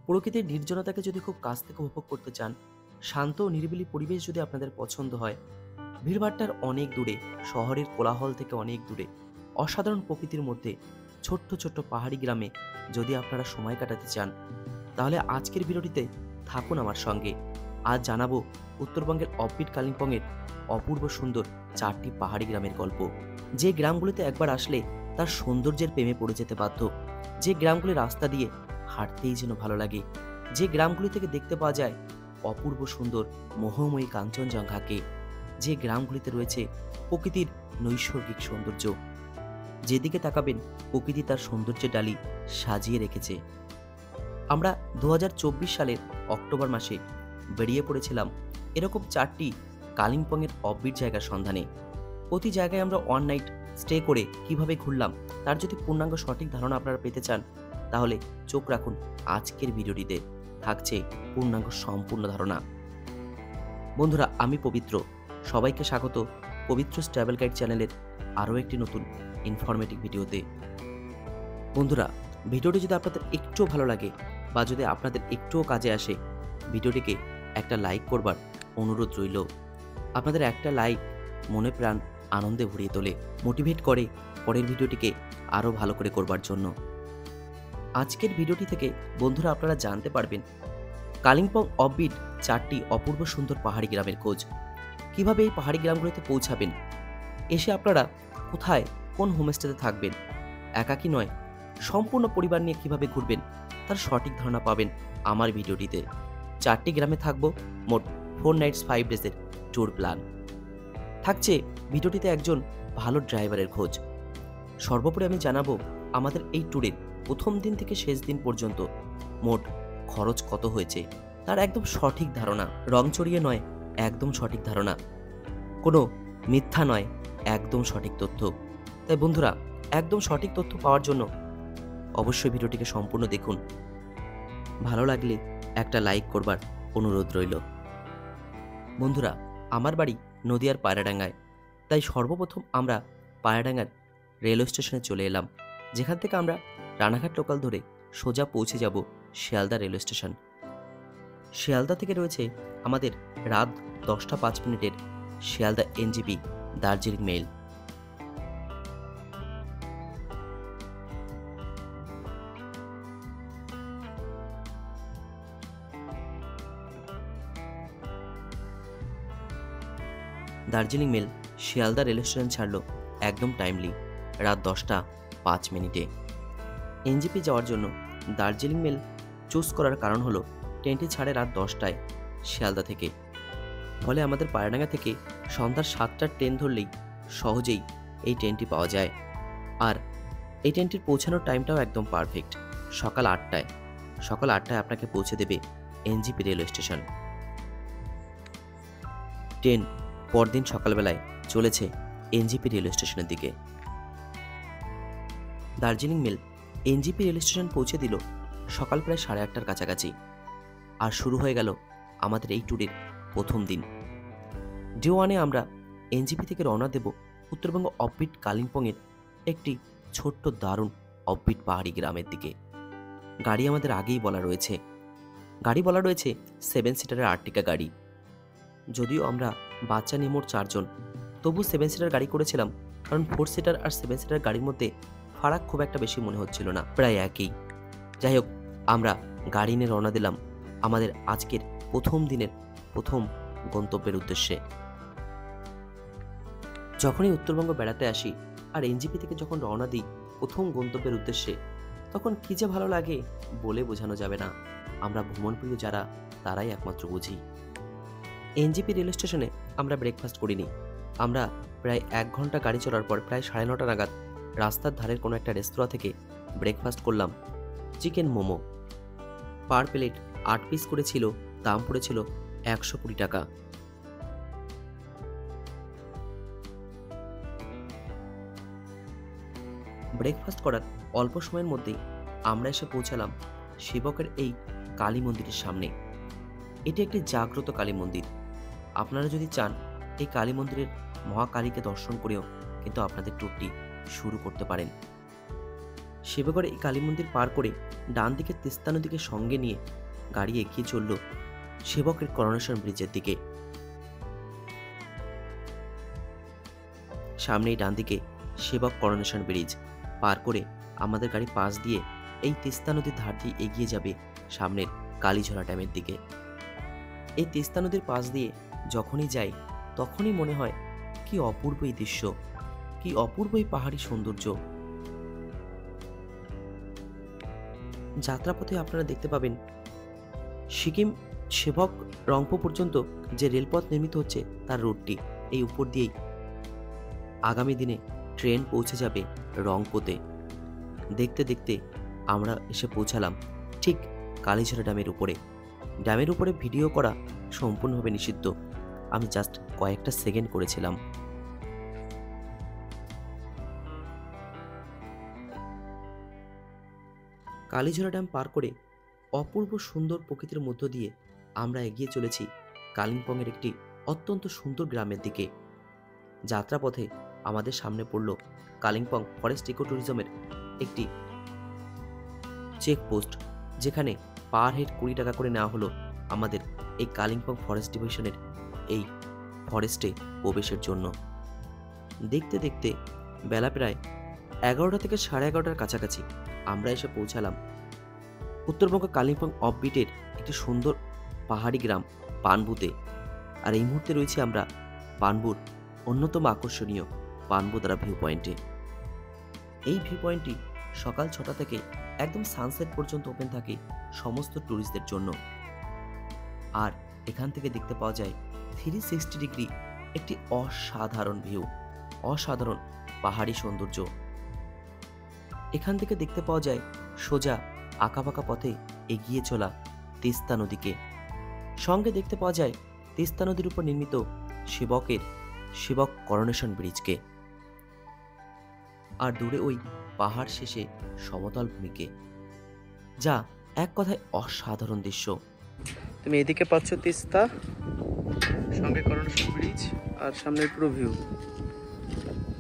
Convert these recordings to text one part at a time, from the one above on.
প্রকৃতির নির্জনতাকে যদি খুব কাছ থেকে উপভোগ করতে চান, শান্ত ও নিরিবিলি পরিবেশ যদি আপনাদের পছন্দ হয়, ভিড়ভাট্টার অনেক দূরে, শহরের কোলাহল থেকে অনেক দূরে, অসাধারণ প্রকৃতির মধ্যে ছোট্ট ছোট্ট পাহাড়ি গ্রামে যদি আপনারা সময় কাটাতে চান, তাহলে আজকের ভিডিওটিতে থাকুন আমার সঙ্গে। আজ জানাবো উত্তরবঙ্গের অফবিট কালিম্পংয়ের অপূর্ব সুন্দর 4টি পাহাড়ি গ্রামের গল্প। যে গ্রামগুলিতে একবার আসলে তার সৌন্দর্যের প্রেমে পড়ে যেতে বাধ্য, যে গ্রামগুলির রাস্তা দিয়ে হাঁটতেই যেন ভালো লাগে, যে গ্রামগুলি থেকে দেখতে পাওয়া যায় অপূর্ব সুন্দর মোহময়ী কাঞ্চনজঙ্ঘাকে, যে গ্রামগুলিতে রয়েছে প্রকৃতির নৈসর্গিক সৌন্দর্য। যেদিকে তাকাবেন প্রকৃতি তার সৌন্দর্যের ডালি সাজিয়ে রেখেছে। আমরা 2024 সালের অক্টোবর মাসে বেরিয়ে পড়েছিলাম এরকম 4টি কালিম্পংয়ের অফবিট জায়গার সন্ধানে। প্রতি জায়গায় আমরা ওয়ান নাইট স্টে করে কিভাবে ঘুরলাম তার যদি পূর্ণাঙ্গ সঠিক ধারণা আপনারা পেতে চান, তাহলে চোখ রাখুন আজকের ভিডিওটিতে, থাকছে পূর্ণাঙ্গ সম্পূর্ণ ধারণা। বন্ধুরা, আমি পবিত্র, সবাইকে স্বাগত পবিত্র ট্রাভেল গাইড চ্যানেলের আরও একটি নতুন ইনফরমেটিভ ভিডিওতে। বন্ধুরা, ভিডিওটি যদি আপনাদের একটুও ভালো লাগে বা যদি আপনাদের একটুও কাজে আসে, ভিডিওটিকে একটা লাইক করবার অনুরোধ রইল। আপনাদের একটা লাইক মনে প্রাণ আনন্দে ভরিয়ে তোলে, মোটিভেট করে পরের ভিডিওটিকে আরও ভালো করে করবার জন্য। আজকের ভিডিওটি থেকে বন্ধুরা আপনারা জানতে পারবেন কালিম্পং অফবিট 4টি অপূর্ব সুন্দর পাহাড়ি গ্রামের খোঁজ, কিভাবে এই পাহাড়ি গ্রামগুলোতে পৌঁছাবেন, এসে আপনারা কোথায় কোন হোমস্টেতে থাকবেন, একাকী নয় সম্পূর্ণ পরিবার নিয়ে কিভাবে ঘুরবেন তার সঠিক ধারণা পাবেন আমার ভিডিওটিতে। 4টি গ্রামে থাকবো, মোট 4 নাইটস 5 ডেজের ট্যুর প্ল্যান থাকছে। ভিডিওটিতে একজন ভালো ড্রাইভারের খোঁজ। সর্বোপরি আমি জানাবো আমাদের এই ট্যুরের প্রথম দিন থেকে শেষ দিন পর্যন্ত মোট খরচ কত হয়েছে তার একদম সঠিক ধারণা, রং চড়িয়ে নয়, একদম সঠিক ধারণা, কোনো মিথ্যা নয়, একদম সঠিক তথ্য। তাই বন্ধুরা, একদম সঠিক তথ্য পাওয়ার জন্য অবশ্যই ভিডিওটিকে সম্পূর্ণ দেখুন। ভালো লাগলে একটা লাইক করবার অনুরোধ রইল। বন্ধুরা, আমার বাড়ি নদিয়ার পায়রাডাঙ্গায়, তাই সর্বপ্রথম আমরা পায়রাডাঙ্গার রেলওয়ে স্টেশনে চলে এলাম, যেখান থেকে আমরা রানাঘাট লোকাল ধরে সোজা পৌঁছে যাব শিয়ালদা রেলওয়ে স্টেশন। শিয়ালদা থেকে রয়েছে আমাদের রাত 10টা 5 মিনিটের Sealdah NJP Darjeeling mail. Darjeeling mail Sealdah rail station ছাড়লো একদম টাইমলি রাত 10টা 5 মিনিটে। এনজিপি যাওয়ার জন্য দার্জিলিং মেল চুজ করার কারণ হলো ট্রেনটি ছাড়ে রাত 10টায় শিয়ালদা থেকে, ফলে আমাদের পায়রাডাঙ্গা থেকে সন্ধ্যা 7টার ট্রেন ধরলেই সহজেই এই ট্রেনটি পাওয়া যায়। আর এই ট্রেনটির পৌঁছানোর টাইমটাও একদম পারফেক্ট, সকাল 8টায়। সকাল 8টায় আপনাকে পৌঁছে দেবে এনজিপি রেলওয়ে স্টেশন। ট্রেন পরদিন সকালবেলায় চলেছে এনজিপি রেলওয়ে স্টেশনের দিকে। Darjeeling mail NJP rail station পৌঁছে দিল সকাল প্রায় 8:30টার কাছাকাছি। আর শুরু হয়ে গেল আমাদের এই ট্যুরের প্রথম দিন। ডে 1-এ আমরা এনজিপি থেকে রওনা দেব উত্তরবঙ্গ অফবিট কালিম্পংয়ের একটি ছোট্ট দারুণ অফবিট পাহাড়ি গ্রামের দিকে। গাড়ি আমাদের আগেই বলা রয়েছে, 7 সিটারের আর্টিকা গাড়ি। যদিও আমরা বাচ্চা নিয়ে মোট 4 জন, তবু 7 সিটার গাড়ি করেছিলাম, কারণ 4 সিটার আর 7 সিটার গাড়ির মধ্যে ফারাক খুব একটা বেশি মনে হচ্ছিল না, প্রায় একই। যাই হোক, আমরা গাড়ি নিয়ে রওনা দিলাম আমাদের আজকের প্রথম দিনের প্রথম গন্তব্যের উদ্দেশ্যে। যখনই উত্তরবঙ্গ বেড়াতে আসি আর এনজিপি থেকে যখন রওনা দিই প্রথম গন্তব্যের উদ্দেশ্যে, তখন কি যে ভালো লাগে বলে বোঝানো যাবে না। আমরা ভ্রমণপ্রিয় যারা, তারাই একমাত্র বুঝি। এনজিপি রেল স্টেশনে আমরা ব্রেকফাস্ট করিনি। আমরা প্রায় 1 ঘন্টা গাড়ি চলার পর প্রায় 9:30 নাগাদ রাস্তার ধারের কোনো একটা রেস্তোরাঁ থেকে ব্রেকফাস্ট করলাম চিকেন মোমো। পার প্লেট 8 পিস করে ছিল, দাম পড়েছিল 120 টাকা। ব্রেকফাস্ট করার অল্প সময়ের মধ্যেই আমরা এসে পৌঁছালাম শিবকের এই কালী মন্দিরের সামনে। এটি একটি জাগ্রত কালী মন্দির। আপনারা যদি চান এই কালী মন্দিরের মহাকালীকে দর্শন করেও কিন্তু আপনাদের ট্যুরটি শুরু করতে পারেন। শিবগড় এই কালী মন্দির পার করে ডান দিকে তিস্তা নদীকে সঙ্গে নিয়ে গাড়ি এগিয়ে চলল সেবকের করোনেশন ব্রিজের দিকে। সামনেই ডান দিকে সেবক করোনেশন ব্রিজ পার করে আমাদের গাড়ি পাশ দিয়ে এই তিস্তা নদীর ধার দিয়ে এগিয়ে যাবে সামনের কালীঝোলা ড্যামের দিকে। এই তিস্তা নদীর পাশ দিয়ে যখনই যাই তখনই মনে হয় কি অপূর্ব এই দৃশ্য, কি অপূর্ব এই পাহাড়ি সৌন্দর্য। যাত্রাপথে আপনারা দেখতে পাবেন সিকিম সেবক রংপো পর্যন্ত যে রেলপথ নির্মিত হচ্ছে তার রুটটি এই উপর দিয়েই আগামী দিনে ট্রেন পৌঁছে যাবে রংপোতে। দেখতে দেখতে আমরা এসে পৌঁছালাম ঠিক কালীঝোলা ড্যামের উপরে। ড্যামের উপরে ভিডিও করা সম্পূর্ণভাবে নিষিদ্ধ, আমি জাস্ট কয়েকটা সেকেন্ড করেছিলাম। কালীঝোলা ড্যাম পার করে অপূর্ব সুন্দর প্রকৃতির মধ্য দিয়ে আমরা এগিয়ে চলেছি কালিম্পংয়ের একটি অত্যন্ত সুন্দর গ্রামের দিকে। যাত্রাপথে আমাদের সামনে পড়ল কালিম্পং ফরেস্ট ইকো ট্যুরিজমের একটি চেকপোস্ট, যেখানে পার হেড 20 টাকা করে নেওয়া হলো আমাদের এই কালিম্পং ফরেস্ট ডিভিশনের এই ফরেস্টে প্রবেশের জন্য। দেখতে দেখতে বেলা প্রায় 11টা থেকে 11:30টার কাছাকাছি আমরা এসে পৌঁছালাম উত্তরবঙ্গ কালিম্পং অফবিটের একটি সুন্দর পাহাড়ি গ্রাম পানবুতে। আর এই মুহূর্তে রয়েছে আমরা পানবুর অন্যতম আকর্ষণীয় পানবুদারা ভিউ পয়েন্টে। এই ভিউ পয়েন্টটি সকাল 6টা থেকে একদম সানসেট পর্যন্ত ওপেন থাকে সমস্ত ট্যুরিস্টদের জন্য। আর এখান থেকে দেখতে পাওয়া যায় 360 ডিগ্রি একটি অসাধারণ ভিউ, অসাধারণ পাহাড়ি সৌন্দর্য। এখান থেকে দেখতে পাওয়া যায় সোজা আঁকাবাঁকা পথে এগিয়ে চলা তিস্তা নদীকে, সঙ্গে দেখতে পাওয়া যায় তিস্তা নদীর উপর নির্মিত সেবক করোনেশন ব্রিজকে, আর দূরে ওই পাহাড় শেষে সমতল ভূমিকে, যা এক কথায় অসাধারণ দৃশ্য। তুমি এদিকে পাচ্ছ তিস্তা, সঙ্গে করোনেশন ব্রিজ আর সামনের পুরো ভিউ,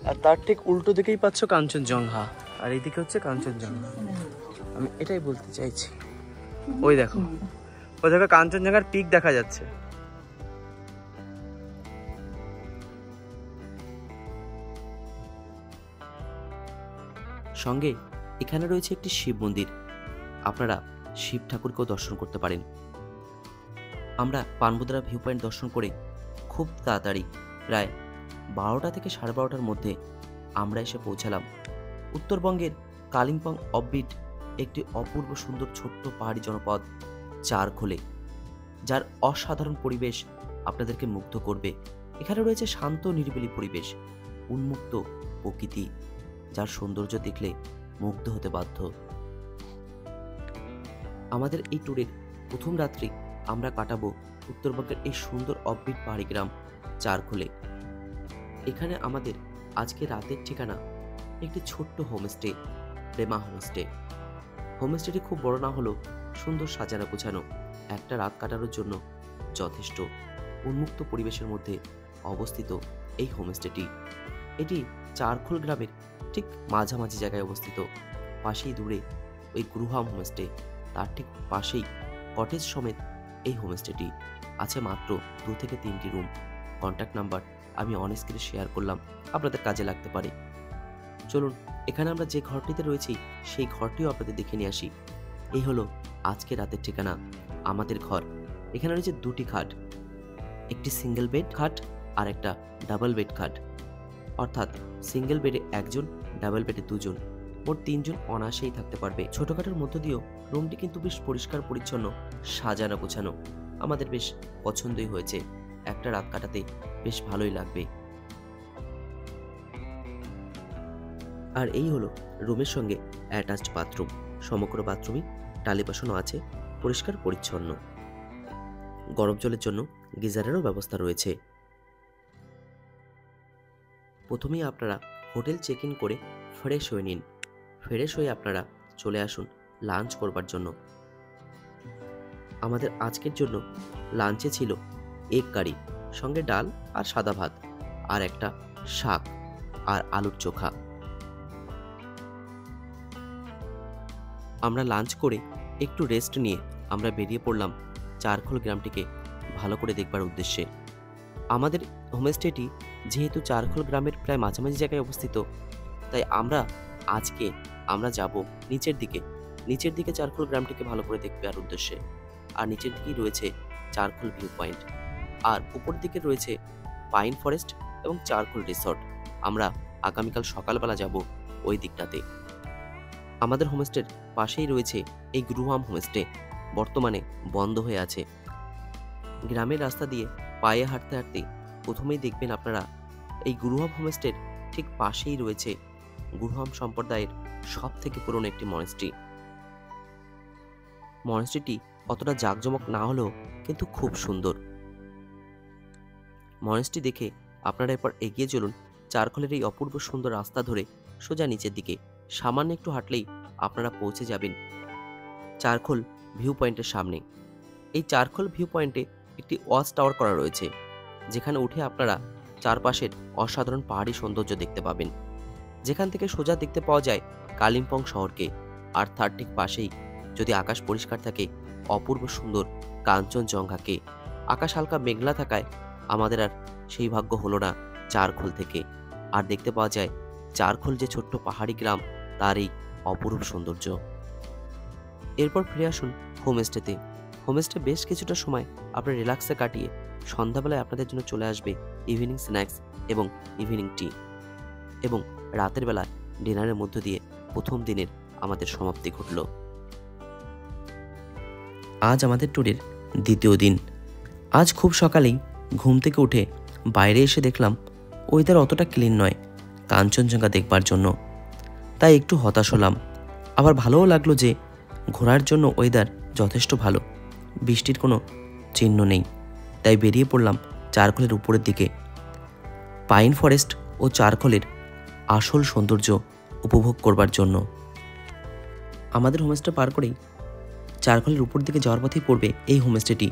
আর তার ঠিক উল্টো দিকেই পাচ্ছ কাঞ্চনজঙ্ঘা, আর এইদিকে হচ্ছে কাঞ্চনজঙ্ঘা। আমি এটাই বলতে চাইছি, ওই দেখো কাঞ্চনজঙ্ঘার পিক দেখা যাচ্ছে। সঙ্গে এখানে রয়েছে একটি শিব মন্দির, আপনারা শিব ঠাকুরকেও দর্শন করতে পারেন। আমরা পানবুদারা ভিউ পয়েন্ট দর্শন করে খুব তাড়াতাড়ি প্রায় 12টা থেকে 12:30টার মধ্যে আমরা এসে পৌঁছালাম উত্তরবঙ্গের কালিম্পং অফবিট একটি অপূর্ব সুন্দর ছোট্ট পাহাড়ি জনপদ চারখোলে, যার অসাধারণ পরিবেশ আপনাদেরকে মুগ্ধ করবে। এখানে রয়েছে শান্ত নিরিবিলি পরিবেশ, উন্মুক্ত প্রকৃতি, যার সৌন্দর্য দেখলে মুগ্ধ হতে বাধ্য। আমাদের এই ট্যুরের প্রথম রাত্রি আমরা কাটাবো উত্তরবঙ্গের এই সুন্দর অফবিট পাহাড়ি গ্রাম চারখোলে। এখানে আমাদের আজকে রাতের ঠিকানা একটি ছোট্ট হোমস্টে, প্রেমা হোমস্টে। হোমস্টেটি খুব বড় না হলেও সুন্দর সাজানো গোছানো, একটা রাত কাটানোর জন্য যথেষ্ট। উন্মুক্ত পরিবেশের মধ্যে অবস্থিত এই হোমস্টেটি, এটি চারখোল গ্রামের ঠিক মাঝামাঝি জায়গায় অবস্থিত। পাশেই দূরে ওই গ্রুহাম হোমস্টে, তার ঠিক পাশেই কটেজ সমেত এই হোমস্টেটি। আছে মাত্র 2 থেকে 3টি রুম। কন্ট্যাক্ট নাম্বার আমি অন স্ক্রিনে শেয়ার করলাম, আপনাদের কাজে লাগতে পারে। চলুন এখানে আমরা যে ঘরটিতে রয়েছি সেই ঘরটিও আপনাদের দেখে নিয়ে আসি। এই হলো আজকে রাতের ঠিকানা, আমাদের ঘর। এখানে রয়েছে 2টি খাট, একটি সিঙ্গেল বেড খাট আর একটা ডাবল বেড খাট, অর্থাৎ সিঙ্গেল বেডে 1 জন, ডাবল বেডে 2 জন, মোট 3 জন অনায়াসেই থাকতে পারবে। ছোটখাটোর মধ্য দিয়েও রুমটি কিন্তু বেশ পরিষ্কার পরিচ্ছন্ন, সাজানো গোছানো, আমাদের বেশ পছন্দই হয়েছে। একটা রাত কাটাতে বেশ ভালোই লাগবে। আর এই হলো রুমের সঙ্গে অ্যাটাচড বাথরুম। সমগ্র বাথরুমই টালি বসানো আছে, পরিষ্কার পরিচ্ছন্ন। গরম জলের জন্য গিজারেরও ব্যবস্থা রয়েছে। প্রথমেই আপনারা হোটেল চেক ইন করে ফ্রেশ হয়ে নিন। ফ্রেশ হয়ে আপনারা চলে আসুন লাঞ্চ করবার জন্য। আমাদের আজকের জন্য লাঞ্চে ছিল এগ কারি, সঙ্গে ডাল আর সাদা ভাত, আর একটা শাক আর আলুর চোখা। আমরা লাঞ্চ করে একটু রেস্ট নিয়ে আমরা বেরিয়ে পড়লাম চারখোল গ্রামটিকে ভালো করে দেখবার উদ্দেশ্যে। আমাদের হোমস্টেটি যেহেতু চারখোল গ্রামের প্রায় মাঝামাঝি জায়গায় অবস্থিত, তাই আজকে আমরা যাব নিচের দিকে চারখোল গ্রামটিকে ভালো করে দেখবার উদ্দেশ্যে। আর নিচের দিকেই রয়েছে চারখোল ভিউ পয়েন্ট, আর উপর দিকে রয়েছে পাইন ফরেস্ট এবং চারখোল রিসর্ট। আমরা আগামীকাল সকালবেলা যাব ওই দিকটাতে। আমাদের হোমস্টের পাশেই রয়েছে এই গ্রুহাম হোমস্টে, বর্তমানে বন্ধ হয়ে আছে। গ্রামের রাস্তা দিয়ে পায়ে হাঁটতে হাঁটতে প্রথমেই দেখবেন আপনারা এই গ্রুহাম হোমস্টের ঠিক পাশেই রয়েছে গ্রুহাম সম্প্রদায়ের সব থেকে পুরনো একটি মনেস্ট্রি। মনেস্ট্রিটি অতটা জাঁকজমক না হলেও কিন্তু খুব সুন্দর। মনেস্ট্রি দেখে আপনারা এরপর এগিয়ে চলুন চারখোলের এই অপূর্ব সুন্দর রাস্তা ধরে সোজা নিচের দিকে। সামান্য একটু হাঁটলেই আপনারা পৌঁছে যাবেন চারখোল ভিউ পয়েন্টের সামনে। এই চারখোল ভিউ পয়েন্টে একটি ওয়াচ টাওয়ার করা রয়েছে, যেখানে উঠে আপনারা চারপাশের অসাধারণ পাহাড়ি সৌন্দর্য দেখতে পাবেন, যেখান থেকে সোজা দেখতে পাওয়া যায় কালিম্পং শহরকে। আর তার ঠিক পাশেই যদি আকাশ পরিষ্কার থাকে অপূর্ব সুন্দর কাঞ্চনজঙ্ঘাকে। আকাশ হালকা মেঘলা থাকায় আমাদের আর সেই ভাগ্য হলো না চারখোল থেকে আর দেখতে পাওয়া যায় চারখোল যে ছোট্ট পাহাড়ি গ্রাম তার এই অপরূপ সৌন্দর্য। এরপর ফিরে আসুন হোমস্টেতে। হোমস্টে বেশ কিছুটা সময় আপনার রিল্যাক্সে কাটিয়ে সন্ধ্যাবেলায় আপনাদের জন্য চলে আসবে ইভিনিং স্ন্যাক্স এবং ইভিনিং টি, এবং রাতের বেলা ডিনারের মধ্য দিয়ে প্রথম দিনের আমাদের সমাপ্তি ঘটল। আজ আমাদের ট্যুরের দ্বিতীয় দিন। আজ খুব সকালেই ঘুম থেকে উঠে বাইরে এসে দেখলাম ওয়েদার অতটা ক্লিন নয় কাঞ্চনজঙ্ঘা দেখবার জন্য, তাই একটু হতাশ হলাম। আবার ভালোও লাগলো যে ঘোরার জন্য ওয়েদার যথেষ্ট ভালো, বৃষ্টির কোনো চিহ্ন নেই। তাই বেরিয়ে পড়লাম চারখোলের উপরের দিকে পাইন ফরেস্ট ও চারখোলের আসল সৌন্দর্য উপভোগ করবার জন্য। আমাদের হোমস্টে পার করেই চারখোলের উপর দিকে যাওয়ার পথেই পড়বে এই হোমস্টেটি,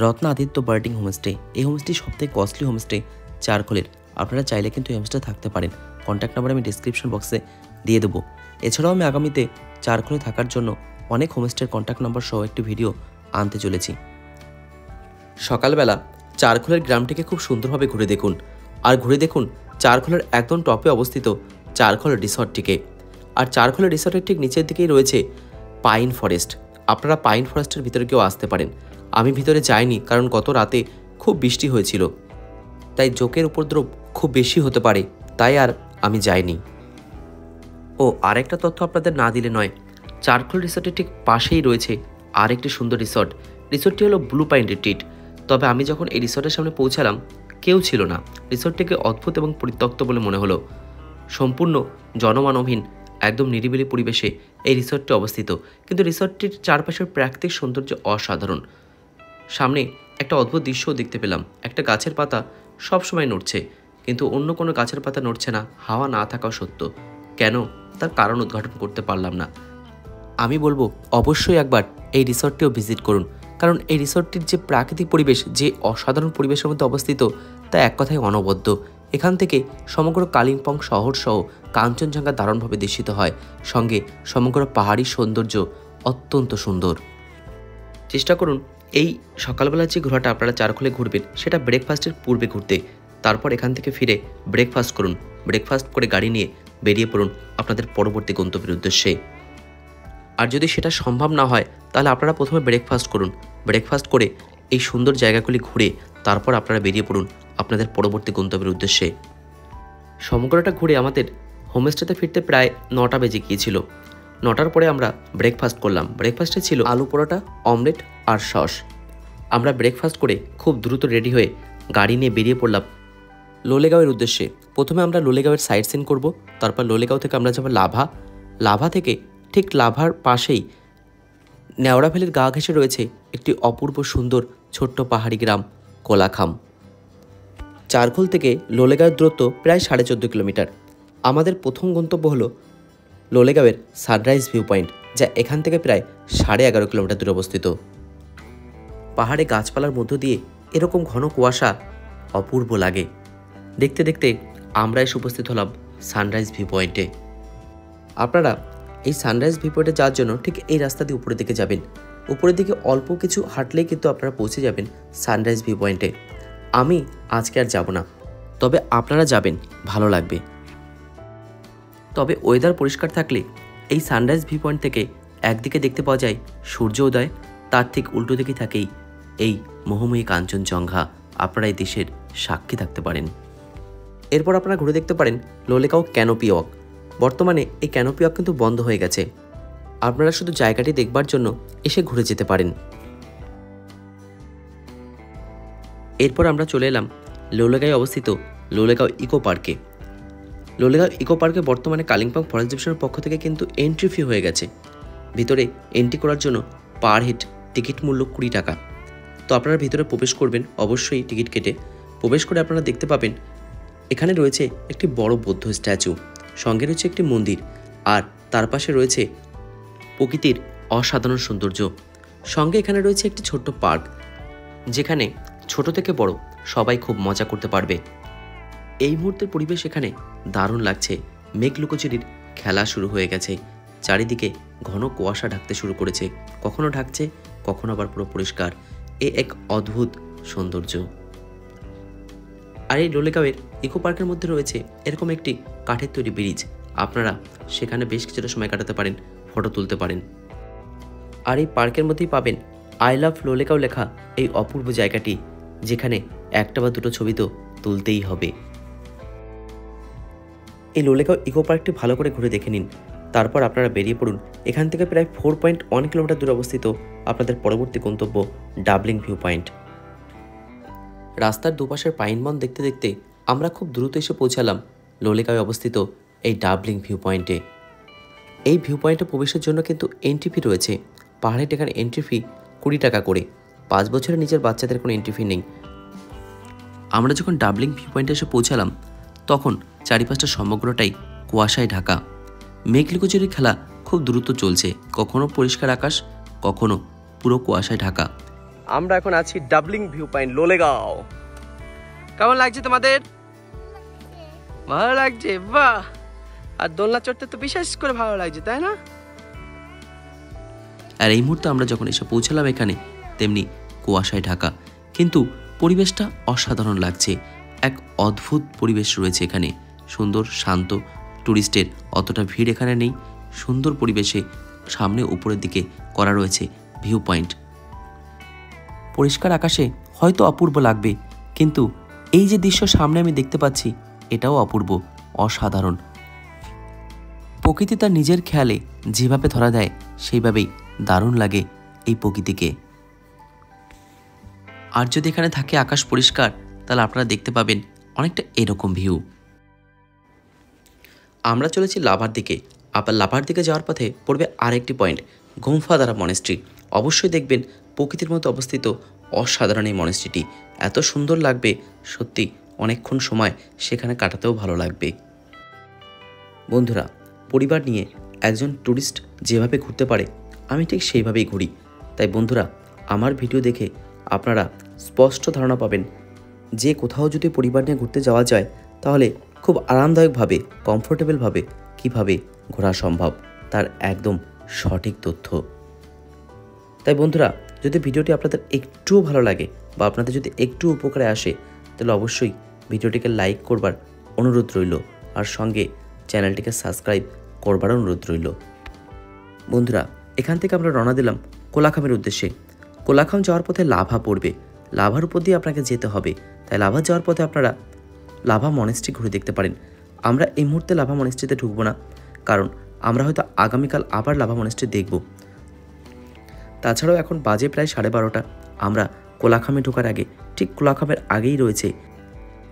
রত্নাদিত্য বার্ডিং হোমস্টে। এই হোমস্টে সবথেকে কস্টলি হোমস্টে চারখোলের। আপনারা চাইলে কিন্তু এই হোমস্টে থাকতে পারেন। কন্ট্যাক্ট নাম্বার আমি ডিসক্রিপশন বক্সে দিয়ে দেবো। এছাড়াও আমি আগামীতে চারখোলে থাকার জন্য অনেক হোমস্টের কন্ট্যাক্ট নাম্বার সহ একটি ভিডিও আনতে চলেছি। সকালবেলা চারখোলের গ্রামটিকে খুব সুন্দরভাবে ঘুরে দেখুন, আর ঘুরে দেখুন চারখোলের একদম টপে অবস্থিত চারখোল রিসর্টটিকে। আর চারখোলের রিসর্টের ঠিক নিচের দিকেই রয়েছে পাইন ফরেস্ট। আপনারা পাইন ফরেস্টের ভিতরে কেউ আসতে পারেন। আমি ভিতরে যাইনি, কারণ গত রাতে খুব বৃষ্টি হয়েছিল, তাই জোকের উপদ্রব খুব বেশি হতে পারে, তাই আর আমি যাইনি। ও আরেকটা তথ্য আপনাদের না দিলে নয়, চারখোল রিসর্টের ঠিক পাশেই রয়েছে আরেকটি সুন্দর রিসর্ট। রিসর্টটি হলো ব্লু পাইন রিট্রিট। তবে আমি যখন এই রিসর্টের সামনে পৌঁছালাম কেউ ছিল না। রিসর্টটিকে অদ্ভুত এবং পরিত্যক্ত বলে মনে হলো। সম্পূর্ণ জনমানবহীন একদম নিরিবিলি পরিবেশে এই রিসর্টটি অবস্থিত, কিন্তু রিসর্টটির চারপাশের প্রাকৃতিক সৌন্দর্য অসাধারণ। সামনে একটা অদ্ভুত দৃশ্যও দেখতে পেলাম। একটা গাছের পাতা সবসময় নড়ছে, কিন্তু অন্য কোনো গাছের পাতা নড়ছে না, হাওয়া না থাকাও সত্য। কেন, তার কারণ উদ্ঘাটন করতে পারলাম না। আমি বলবো অবশ্যই একবার এই রিসর্টটিও ভিজিট করুন, কারণ এই রিসর্টটির যে প্রাকৃতিক পরিবেশ, যে অসাধারণ পরিবেশের মধ্যে অবস্থিত, তা এক কথায় অনবদ্য। এখান থেকে সমগ্র কালিম্পং শহর সহ কাঞ্চনজঙ্ঘা দারুণভাবে দৃশ্য হয়, সঙ্গে সমগ্র পাহাড়ি সৌন্দর্য অত্যন্ত সুন্দর। চেষ্টা করুন এই সকালবেলার যে ঘোরাটা আপনারা চারখোলে ঘুরবেন সেটা ব্রেকফাস্টের পূর্বে ঘুরতে। তারপর এখান থেকে ফিরে ব্রেকফাস্ট করুন। ব্রেকফাস্ট করে গাড়ি নিয়ে বেরিয়ে পড়ুন আপনাদের পরবর্তী গন্তব্যের উদ্দেশ্যে। আর যদি সেটা সম্ভব না হয় তাহলে আপনারা প্রথমে ব্রেকফাস্ট করুন। ব্রেকফাস্ট করে এই সুন্দর জায়গাগুলি ঘুরে তারপর আপনারা বেরিয়ে পড়ুন আপনাদের পরবর্তী গন্তব্যের উদ্দেশ্যে। সমগ্রটা ঘুরে আমাদের হোমস্টেতে ফিরতে প্রায় 9টা বেজে গিয়েছিল। 9টার পরে আমরা ব্রেকফাস্ট করলাম। ব্রেকফাস্টে ছিল আলু পরোটা, অমলেট আর সস। আমরা ব্রেকফাস্ট করে খুব দ্রুত রেডি হয়ে গাড়ি নিয়ে বেরিয়ে পড়লাম লোলেগাঁওয়ের উদ্দেশ্যে। প্রথমে আমরা লোলেগাঁওয়ের সাইট সিন করব, তারপর লোলেগাঁও থেকে আমরা যাব লাভা। লাভা থেকে ঠিক লাভার পাশেই নেওড়া ভ্যালির গা ঘেঁষে রয়েছে একটি অপূর্ব সুন্দর ছোট্ট পাহাড়ি গ্রাম কোলাখাম। চারখোল থেকে লোলেগাঁওয়ের দূরত্ব প্রায় 14.5 কিলোমিটার। আমাদের প্রথম গন্তব্য হলো লোলেগাঁওয়ের সানরাইজ ভিউ পয়েন্ট, যা এখান থেকে প্রায় 11.5 কিলোমিটার দূরে অবস্থিত। পাহাড়ে গাছপালার মধ্য দিয়ে এরকম ঘন কুয়াশা অপূর্ব লাগে। দেখতে দেখতে আমরা এসে উপস্থিত হলাম সানরাইজ ভিউ পয়েন্টে। আপনারা এই সানরাইজ ভিউ পয়েন্টে যাওয়ার জন্য ঠিক এই রাস্তা দিয়ে উপরের দিকে যাবেন। উপরের দিকে অল্প কিছু হাঁটলেই কিন্তু আপনারা পৌঁছে যাবেন সানরাইজ ভিউ পয়েন্টে। আমি আজকে আর যাব না, তবে আপনারা যাবেন, ভালো লাগবে। তবে ওয়েদার পরিষ্কার থাকলে এই সানরাইজ ভিউ পয়েন্ট থেকে একদিকে দেখতে পাওয়া যায় সূর্য উদয়, তার ঠিক উল্টো দিকে থাকেই এই মোহময়ী কাঞ্চনজঙ্ঘা। আপনারা এই দেশের সাক্ষী থাকতে পারেন। এরপর আপনারা ঘুরে দেখতে পারেন লোলেগাঁও ক্যানোপি ওয়াক। বর্তমানে এই ক্যানোপি ওয়াক কিন্তু বন্ধ হয়ে গেছে। আপনারা শুধু জায়গাটি দেখবার জন্য এসে ঘুরে যেতে পারেন। এরপর আমরা চলে এলাম লোলেগাঁয়ে অবস্থিত লোলেগাঁও ইকো পার্কে। লোলেগাঁও ইকো পার্কে বর্তমানে কালিম্পং ফরেস্ট ডিভিশনের পক্ষ থেকে কিন্তু এন্ট্রি ফি হয়ে গেছে। ভিতরে এন্ট্রি করার জন্য পার হেড টিকিট মূল্য 20 টাকা। তো আপনারা ভিতরে প্রবেশ করবেন অবশ্যই টিকিট কেটে। প্রবেশ করে আপনারা দেখতে পাবেন এখানে রয়েছে একটি বড় বৌদ্ধ স্ট্যাচু, সঙ্গে রয়েছে একটি মন্দির, আর তার পাশে রয়েছে প্রকৃতির অসাধারণ সৌন্দর্য। সঙ্গে এখানে রয়েছে একটি ছোট্ট পার্ক, যেখানে ছোট থেকে বড় সবাই খুব মজা করতে পারবে। এই মুহূর্তের পরিবেশ এখানে দারুণ লাগছে। মেঘ লুকোচুরির খেলা শুরু হয়ে গেছে। চারিদিকে ঘন কুয়াশা ঢাকতে শুরু করেছে, কখনো ঢাকছে, কখনো আবার পুরো পরিষ্কার। এ এক অদ্ভুত সৌন্দর্য। আর এই লোলেগাঁওয়ের ইকো পার্কের মধ্যে রয়েছে এরকম একটি কাঠের তৈরি ব্রিজ। আপনারা সেখানে বেশ কিছুটা সময় কাটাতে পারেন, ফটো তুলতে পারেন। আর এই পার্কের মধ্যেই পাবেন আই লাভ লোলেগাঁও লেখা এই অপূর্ব জায়গাটি, যেখানে একটা বা দুটো ছবি তো তুলতেই হবে। এই লোলেগাঁও ইকো পার্কটি ভালো করে ঘুরে দেখে নিন, তারপর আপনারা বেরিয়ে পড়ুন। এখান থেকে প্রায় 4.1 কিলোমিটার দূরে অবস্থিত আপনাদের পরবর্তী গন্তব্য ডাবলিং ভিউ পয়েন্ট। রাস্তার দুপাশের পাইন বন দেখতে দেখতে আমরা খুব দ্রুত এসে পৌঁছালাম লোলেগাঁওয়ে অবস্থিত এই ডাবলিং ভিউ পয়েন্টে। এই ভিউ পয়েন্টে প্রবেশের জন্য কিন্তু এন্ট্রি ফি রয়েছে। পাহাড়ের এখানে এন্ট্রি ফি 20 টাকা করে। 5 বছরের নিচের বাচ্চাদের কোনো এন্ট্রি ফি নেই। আমরা যখন ডাবলিং ভিউ পয়েন্টে এসে পৌঁছালাম তখন চারিপাশটা সমগ্রটাই কুয়াশায় ঢাকা। মেঘ লুকোচুরির খেলা খুব দ্রুত চলছে, কখনো পরিষ্কার আকাশ, কখনো পুরো কুয়াশায় ঢাকা। আমরা এখন আছি ডাবলিং ভিউ পয়েন্ট লোলেগাঁও। কেমন লাগছে তোমাদের? ভালো লাগছে, বাহ। আর দোলনা চড়তে তো বিশেষ করে ভালো লাগছে, তাই না? আর এই মুহূর্তে আমরা যখন এসে পৌঁছালাম এখানে, তেমনি কুয়াশায় ঢাকা, কিন্তু পরিবেশটা অসাধারণ লাগছে। এক অদ্ভুত পরিবেশ রয়েছে এখানে, সুন্দর শান্ত। টুরিস্টের অতটা ভিড় এখানে নেই। সুন্দর পরিবেশে সামনে উপরের দিকে করা রয়েছে ভিউ পয়েন্ট। পরিষ্কার আকাশে হয়তো অপূর্ব লাগবে, কিন্তু এই যে দৃশ্য সামনে আমি দেখতে পাচ্ছি এটাও অপূর্ব, অসাধারণ। প্রকৃতি তার নিজের খেয়ালে যেভাবে ধরা দেয় সেইভাবেই দারুণ লাগে এই প্রকৃতিকে। আর যদি এখানে থাকে আকাশ পরিষ্কার, তাহলে আপনারা দেখতে পাবেন অনেকটা এরকম ভিউ। আমরা চলেছি লাভার দিকে। আবার লাভার দিকে যাওয়ার পথে পড়বে আরেকটি পয়েন্ট, গোমফাদারা মনেস্ট্রি। অবশ্যই দেখবেন প্রকৃতির মতো অবস্থিত অসাধারণ এই মনেস্ট্রিটি। এত সুন্দর লাগবে, সত্যি অনেকক্ষণ সময় সেখানে কাটাতেও ভালো লাগবে। বন্ধুরা, পরিবার নিয়ে একজন ট্যুরিস্ট যেভাবে ঘুরতে পারে আমি ঠিক সেইভাবেই ঘুরি। তাই বন্ধুরা, আমার ভিডিও দেখে আপনারা স্পষ্ট ধারণা পাবেন যে কোথাও যদি পরিবার নিয়ে ঘুরতে যাওয়া যায় তাহলে খুব আরামদায়কভাবে, কমফোর্টেবলভাবে কীভাবে ঘোরা সম্ভব, তার একদম সঠিক তথ্য। তাই বন্ধুরা, যদি ভিডিওটি আপনাদের একটুও ভালো লাগে বা আপনাদের যদি একটু উপকারে আসে, তাহলে অবশ্যই ভিডিওটিকে লাইক করবার অনুরোধ রইল, আর সঙ্গে চ্যানেলটিকে সাবস্ক্রাইব করবার অনুরোধ রইল। বন্ধুরা, এখান থেকে আমরা রওনা দিলাম কোলাখামের উদ্দেশ্যে। কোলাখাম যাওয়ার পথে লাভা পড়বে, লাভার উপর দিয়ে আপনাকে যেতে হবে। তাই লাভা যাওয়ার পথে আপনারা লাভা মনেস্ট্রি ঘুরে দেখতে পারেন। আমরা এই মুহূর্তে লাভা মনেস্ট্রিতে ঢুকবো না, কারণ আমরা হয়তো আগামীকাল আবার লাভা মনেস্ট্রি দেখব। তাছাড়াও এখন বাজে প্রায় 12:30। আমরা কোলাখামে ঢোকার আগে, ঠিক কোলাখামের আগেই রয়েছে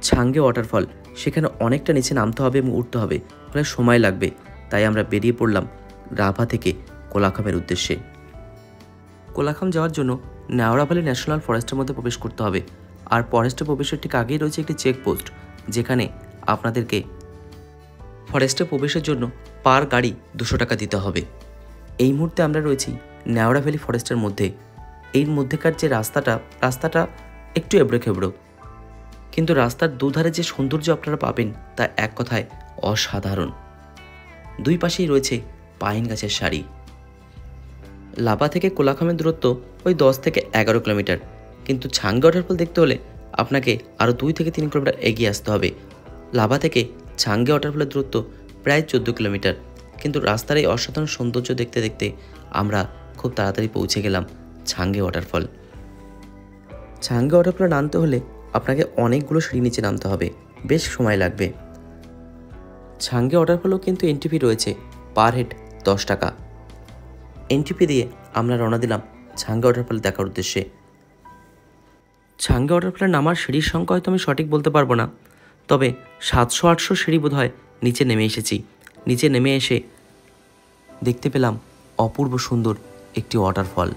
ছাঙ্গে ওয়াটারফল। সেখানে অনেকটা নিচে নামতে হবে এবং উঠতে হবে, অনেক সময় লাগবে। তাই আমরা বেরিয়ে পড়লাম লাভা থেকে কোলাখামের উদ্দেশ্যে। কোলাখাম যাওয়ার জন্য নেওড়া ভ্যালি ন্যাশনাল ফরেস্টের মধ্যে প্রবেশ করতে হবে। আর ফরেস্টে প্রবেশের ঠিক আগেই রয়েছে একটি চেকপোস্ট, যেখানে আপনাদেরকে ফরেস্টে প্রবেশের জন্য পার গাড়ি 200 টাকা দিতে হবে। এই মুহূর্তে আমরা রয়েছি নেওড়া ভ্যালি ফরেস্টের মধ্যে। এর মধ্যেকার যে রাস্তাটা একটু এবড়ো খেবড়ো, কিন্তু রাস্তার দুধারে যে সৌন্দর্য আপনারা পাবেন তা এক কথায় অসাধারণ। দুই পাশেই রয়েছে পাইন গাছের সারি। লাভা থেকে কোলাখামের দূরত্ব ওই 10 থেকে 11 কিলোমিটার, কিন্তু ছাঙ্গে ওয়াটারফল দেখতে হলে আপনাকে আরও 2 থেকে 3 কিলোমিটার এগিয়ে আসতে হবে। লাভা থেকে ছাঙ্গে ওয়াটারফলের দূরত্ব প্রায় 14 কিলোমিটার, কিন্তু রাস্তার এই অসাধারণ সৌন্দর্য দেখতে দেখতে আমরা খুব তাড়াতাড়ি পৌঁছে গেলাম ছাঙ্গে ওয়াটারফল। ছাঙ্গে ওয়াটারফলে নামতে হলে আপনাকে অনেকগুলো সিঁড়ি নিচে নামতে হবে, বেশ সময় লাগবে। ছাঙ্গে ওয়াটারফলেও কিন্তু এন্ট্রি ফি রয়েছে, পার হেড 10 টাকা। এন্ট্রি ফি দিয়ে আমরা রওনা দিলাম ছাঙ্গে ওয়াটারফল দেখার উদ্দেশ্যে। ছাঙ্গে ওয়াটারফলে নামার সিঁড়ির সংখ্যা হয়তো আমি সঠিক বলতে পারবো না, তবে 700-800 সিঁড়ি বোধ হয় নিচে নেমে এসেছি। নিচে নেমে এসে দেখতে পেলাম অপূর্ব সুন্দর একটি ওয়াটারফল।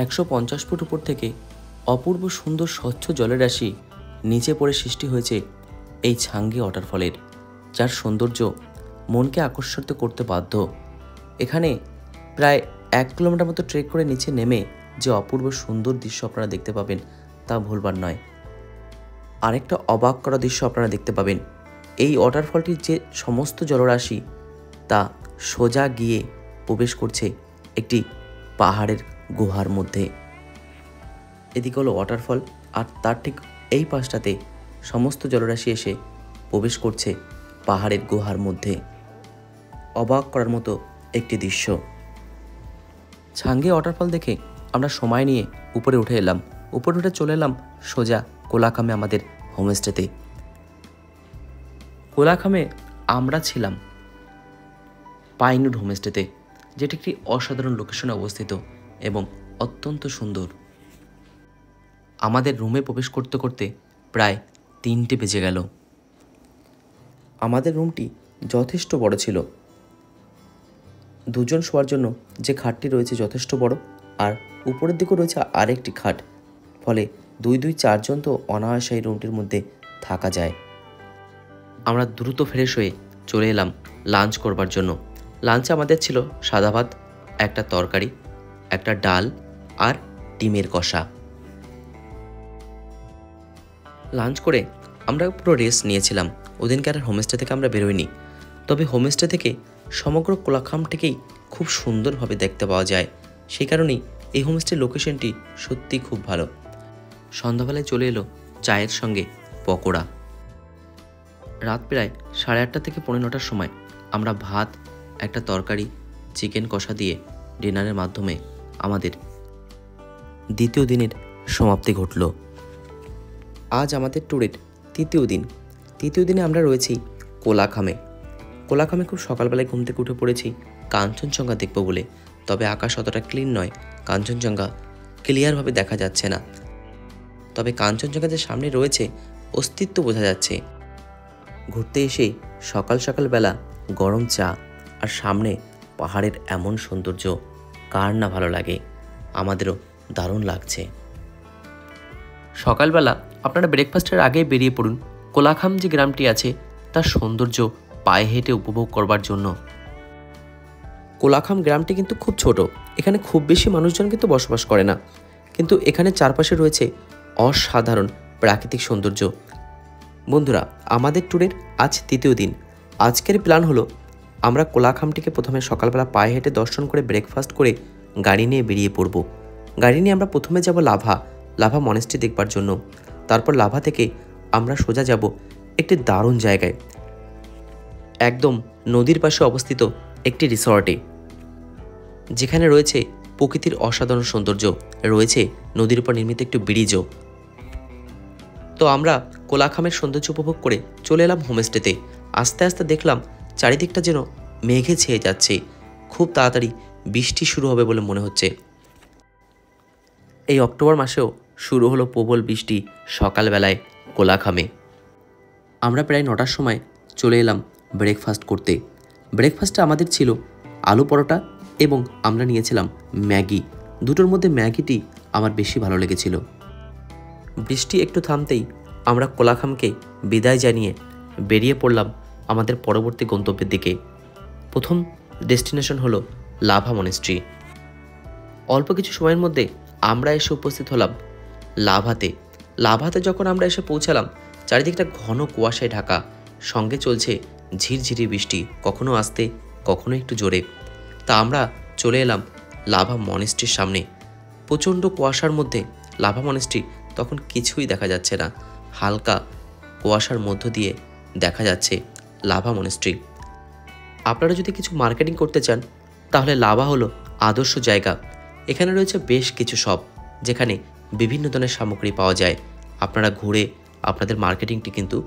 150 ফুট উপর থেকে অপূর্ব সুন্দর স্বচ্ছ জলের রাশি নিচে পড়ে সৃষ্টি হয়েছে এই ছাঙ্গে ওয়াটারফলের, যার সৌন্দর্য মনকে আকর্ষিত করতে বাধ্য। এখানে প্রায় 1 কিলোমিটার মতো ট্রেক করে নিচে নেমে যে অপূর্ব সুন্দর দৃশ্য আপনারা দেখতে পাবেন তা ভুলবার নয়। আরেকটা অবাক করা দৃশ্য আপনারা দেখতে পাবেন, এই ওয়াটারফলটির যে সমস্ত জলরাশি তা সোজা গিয়ে প্রবেশ করছে একটি পাহাড়ের গুহার মধ্যে। এদিকে হলো ওয়াটারফল, আর তার ঠিক এই পাশটাতে সমস্ত জলরাশি এসে প্রবেশ করছে পাহাড়ের গুহার মধ্যে। অবাক করার মতো একটি দৃশ্য। ছাঙ্গে ওয়াটারফল দেখে আমরা সময় নিয়ে উপরে উঠে এলাম। উপরে উঠে চলে এলাম সোজা কোলাখামে আমাদের হোমস্টেতে। কোলাখামে আমরা ছিলাম পাইনউড হোমস্টেতে, যেটি একটি অসাধারণ লোকেশনে অবস্থিত এবং অত্যন্ত সুন্দর। আমাদের রুমে প্রবেশ করতে করতে প্রায় 3টে বেজে গেল। আমাদের রুমটি যথেষ্ট বড় ছিল। 2 জন শোয়ার জন্য যে খাটটি রয়েছে যথেষ্ট বড়, আর উপরের দিকেও রয়েছে আরেকটি খাট, ফলে 2-4 জন তো অনায়াসে এই রুমটির মধ্যে থাকা যায়। আমরা দ্রুত ফ্রেশ হয়ে চলে এলাম লাঞ্চ করবার জন্য। লাঞ্চে আমাদের ছিল সাদা ভাত, একটা তরকারি, একটা ডাল আর ডিমের কষা। লাঞ্চ করে আমরা পুরো রেস্ট নিয়েছিলাম। ওদিনকে আর হোমস্টে থেকে আমরা বেরোইনি, তবে হোমস্টে থেকে সমগ্র কোলাখামটিকেই খুব সুন্দরভাবে দেখতে পাওয়া যায়। সেই কারণেই এই হোমস্টের লোকেশনটি সত্যিই খুব ভালো। সন্ধ্যাবেলায় চলে এলো চায়ের সঙ্গে পকোড়া। রাত প্রায় 8:30 থেকে 9:45 সময় আমরা ভাত, একটা তরকারি, চিকেন কষা দিয়ে ডিনারের মাধ্যমে আমাদের দ্বিতীয় দিনের সমাপ্তি ঘটল। আজ আমাদের ট্যুরের তৃতীয় দিন। তৃতীয় দিনে আমরা রয়েছি কোলাখামে। কোলাখামে খুব সকালবেলায় ঘুম থেকে উঠে পড়েছি কাঞ্চনজঙ্ঘা দেখব বলে, তবে আকাশ অতটা ক্লিন নয়, কাঞ্চনজঙ্ঘা ক্লিয়ারভাবে দেখা যাচ্ছে না। তবে কাঞ্চনজঙ্ঘা যে সামনে রয়েছে অস্তিত্ব বোঝা যাচ্ছে। ঘুরতে এসেই সকাল সকালবেলা গরম চা আর সামনে পাহাড়ের এমন সৌন্দর্য কার না ভালো লাগে, আমাদেরও দারুণ লাগছে। সকালবেলা আপনারা ব্রেকফাস্টের আগেই বেরিয়ে পড়ুন কোলাখাম যে গ্রামটি আছে তার সৌন্দর্য পায়ে হেঁটে উপভোগ করবার জন্য। কোলাখাম গ্রামটি কিন্তু খুব ছোট, এখানে খুব বেশি মানুষজন কিন্তু বসবাস করে না, কিন্তু এখানে চারপাশে রয়েছে অসাধারণ প্রাকৃতিক সৌন্দর্য। বন্ধুরা, আমাদের ট্যুরের আজ তৃতীয় দিন। আজকের প্ল্যান হলো আমরা কোলাখামটিকে প্রথমে সকালবেলা পায়ে হেঁটে দর্শন করে ব্রেকফাস্ট করে গাড়ি নিয়ে বেরিয়ে পড়ব। গাড়ি নিয়ে আমরা প্রথমে যাব লাভা মনেস্ট্রি দেখবার জন্য। তারপর লাভা থেকে আমরা সোজা যাব একটি দারুণ জায়গায়, একদম নদীর পাশে অবস্থিত একটি রিসর্টে, যেখানে রয়েছে প্রকৃতির অসাধারণ সৌন্দর্য, রয়েছে নদীর উপর নির্মিত একটি ব্রিজও। তো আমরা কোলাখামের সৌন্দর্য উপভোগ করে চলে এলাম হোমস্টেতে। আস্তে আস্তে দেখলাম চারিদিকটা যেন মেঘে ছেয়ে যাচ্ছে, খুব তাড়াতাড়ি বৃষ্টি শুরু হবে বলে মনে হচ্ছে। এই অক্টোবর মাসেও শুরু হলো প্রবল বৃষ্টি সকালবেলায় কোলাখামে। আমরা প্রায় 9টার সময় চলে এলাম ব্রেকফাস্ট করতে। ব্রেকফাস্টে আমাদের ছিল আলু পরোটা এবং আমরা নিয়েছিলাম ম্যাগি। দুটোর মধ্যে ম্যাগিটি আমার বেশি ভালো লেগেছিল। বৃষ্টি একটু থামতেই আমরা কোলাখামকে বিদায় জানিয়ে বেরিয়ে পড়লাম আমাদের পরবর্তী গন্তব্যের দিকে। প্রথম ডেস্টিনেশন হলো লাভা মনেস্ট্রি। অল্প কিছু সময়ের মধ্যে আমরা এসে উপস্থিত হলাম লাভাতে যখন আমরা এসে পৌঁছালাম, চারিদিকটা ঘন কুয়াশায় ঢাকা, সঙ্গে চলছে ঝিরঝিরি বৃষ্টি, কখনো আসতে কখনো একটু জোরে। তা আমরা চলে এলাম লাভা মনেস্ট্রির সামনে। প্রচণ্ড কুয়াশার মধ্যে লাভা মনেস্ট্রি তখন কিছুই দেখা যাচ্ছে না, হালকা কুয়াশার মধ্য দিয়ে দেখা যাচ্ছে লাভা মনেস্ট্রি। আপনারা যদি কিছু মার্কেটিং করতে চান তাহলে লাভা হলো আদর্শ জায়গা। এখানে রয়েছে বেশ কিছু শপ যেখানে বিভিন্ন ধরনের সামগ্রী পাওয়া যায়। আপনারা ঘুরে আপনাদের মার্কেটিংটি কিন্তু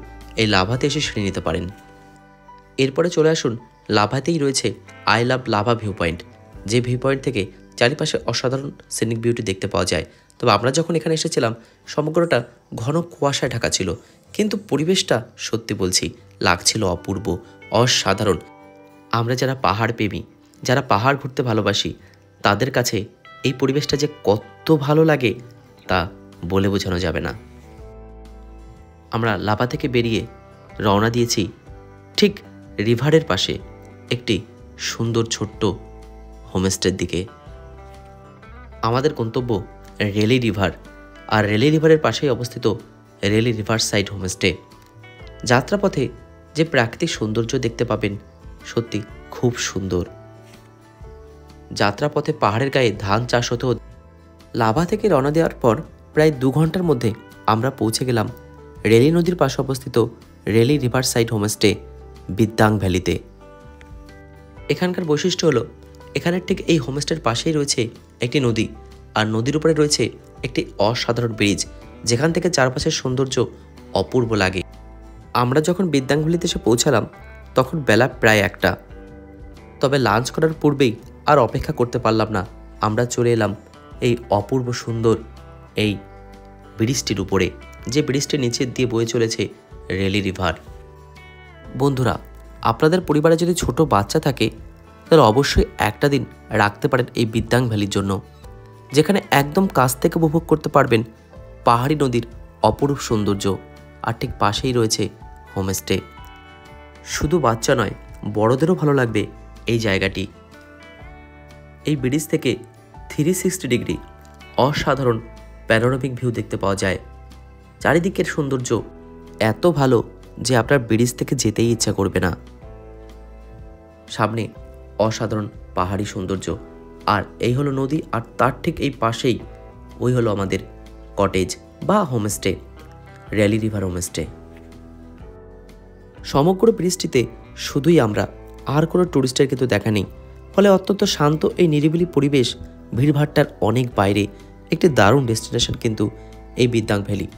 এই লাভাতে এসে সেরে নিতে পারেন। এরপরে চলে আসুন, লাভাতেই রয়েছে I love Lava view point, যে ভিউ পয়েন্ট থেকে চারিপাশে অসাধারণ সিনিক বিউটি দেখতে পাওয়া যায়। তবে আমরা যখন এখানে এসেছিলাম সমগ্রটা ঘন কুয়াশায় ঢাকা ছিল, কিন্তু পরিবেশটা সত্যি বলছি লাগছিল অপূর্ব, অসাধারণ। আমরা যারা পাহাড় প্রেমী, যারা পাহাড় ঘুরতে ভালোবাসি, তাদের কাছে এই পরিবেশটা যে কত ভালো লাগে তা বলে বোঝানো যাবে না। আমরা লাভা থেকে বেরিয়ে রওনা দিয়েছি ঠিক রিভারের পাশে একটি সুন্দর ছোট্ট হোমস্টের দিকে। আমাদের গন্তব্য রেলি রিভার, আর রেলি রিভারের পাশেই অবস্থিত রেলি রিভার সাইড হোমস্টে। যাত্রাপথে যে প্রাকৃতিক সৌন্দর্য দেখতে পাবেন সত্যি খুব সুন্দর। যাত্রাপথে পাহাড়ের গায়ে ধান চাষ হতো। লাভা থেকে রওনা দেওয়ার পর প্রায় 2 ঘন্টার মধ্যে আমরা পৌঁছে গেলাম রেলি নদীর পাশে অবস্থিত রেলি রিভার সাইড হোমস্টে বিদ্যাং ভ্যালিতে। এখানকার বৈশিষ্ট্য হলো এখানের ঠিক এই হোমস্টের পাশেই রয়েছে একটি নদী, আর নদীর উপরে রয়েছে একটি অসাধারণ ব্রিজ, যেখান থেকে চারপাশের সৌন্দর্য অপূর্ব লাগে। আমরা যখন বিদ্যাং ভ্যালিতে এসে পৌঁছালাম তখন বেলা প্রায় 1টা। তবে লাঞ্চ করার পূর্বেই আর অপেক্ষা করতে পারলাম না, আমরা চলে এলাম এই অপূর্ব সুন্দর এই ব্রিজটির উপরে, যে ব্রিজটির নিচে দিয়ে বয়ে চলেছে রেলি রিভার। বন্ধুরা, আপনাদের পরিবারে যদি ছোট বাচ্চা থাকে তাহলে অবশ্যই একটা দিন রাখতে পারেন এই বিদ্যাং ভ্যালির জন্য, যেখানে একদম কাছ থেকে উপভোগ করতে পারবেন পাহাড়ি নদীর অপরূপ সৌন্দর্য, আর ঠিক পাশেই রয়েছে হোমস্টে। শুধু বাচ্চা নয়, বড়দেরও ভালো লাগবে এই জায়গাটি। এই ব্রিজ থেকে 360 ডিগ্রি অসাধারণ প্যানোরামিক ভিউ দেখতে পাওয়া যায়। চারিদিকের সৌন্দর্য এত ভালো যে আপনার ব্রিজ থেকে যেতেই ইচ্ছা করবে না। সামনে অসাধারণ পাহাড়ি সৌন্দর্য, আর এই হলো নদী, আর তার ঠিক এই পাশেই ওই হলো আমাদের কটেজ বা হোমস্টে, রেলি রিভার হোমস্টে। সমগ্র ব্রিজটিতে শুধুই আমরা, আর কোনো টুরিস্টের কিন্তু দেখা নেই, ফলে অত্যন্ত শান্ত এই নিরিবিলি পরিবেশ, ভিড়ভাট্টার অনেক বাইরে একটি দারুণ ডেস্টিনেশন কিন্তু এই বিদ্যাং ভ্যালি।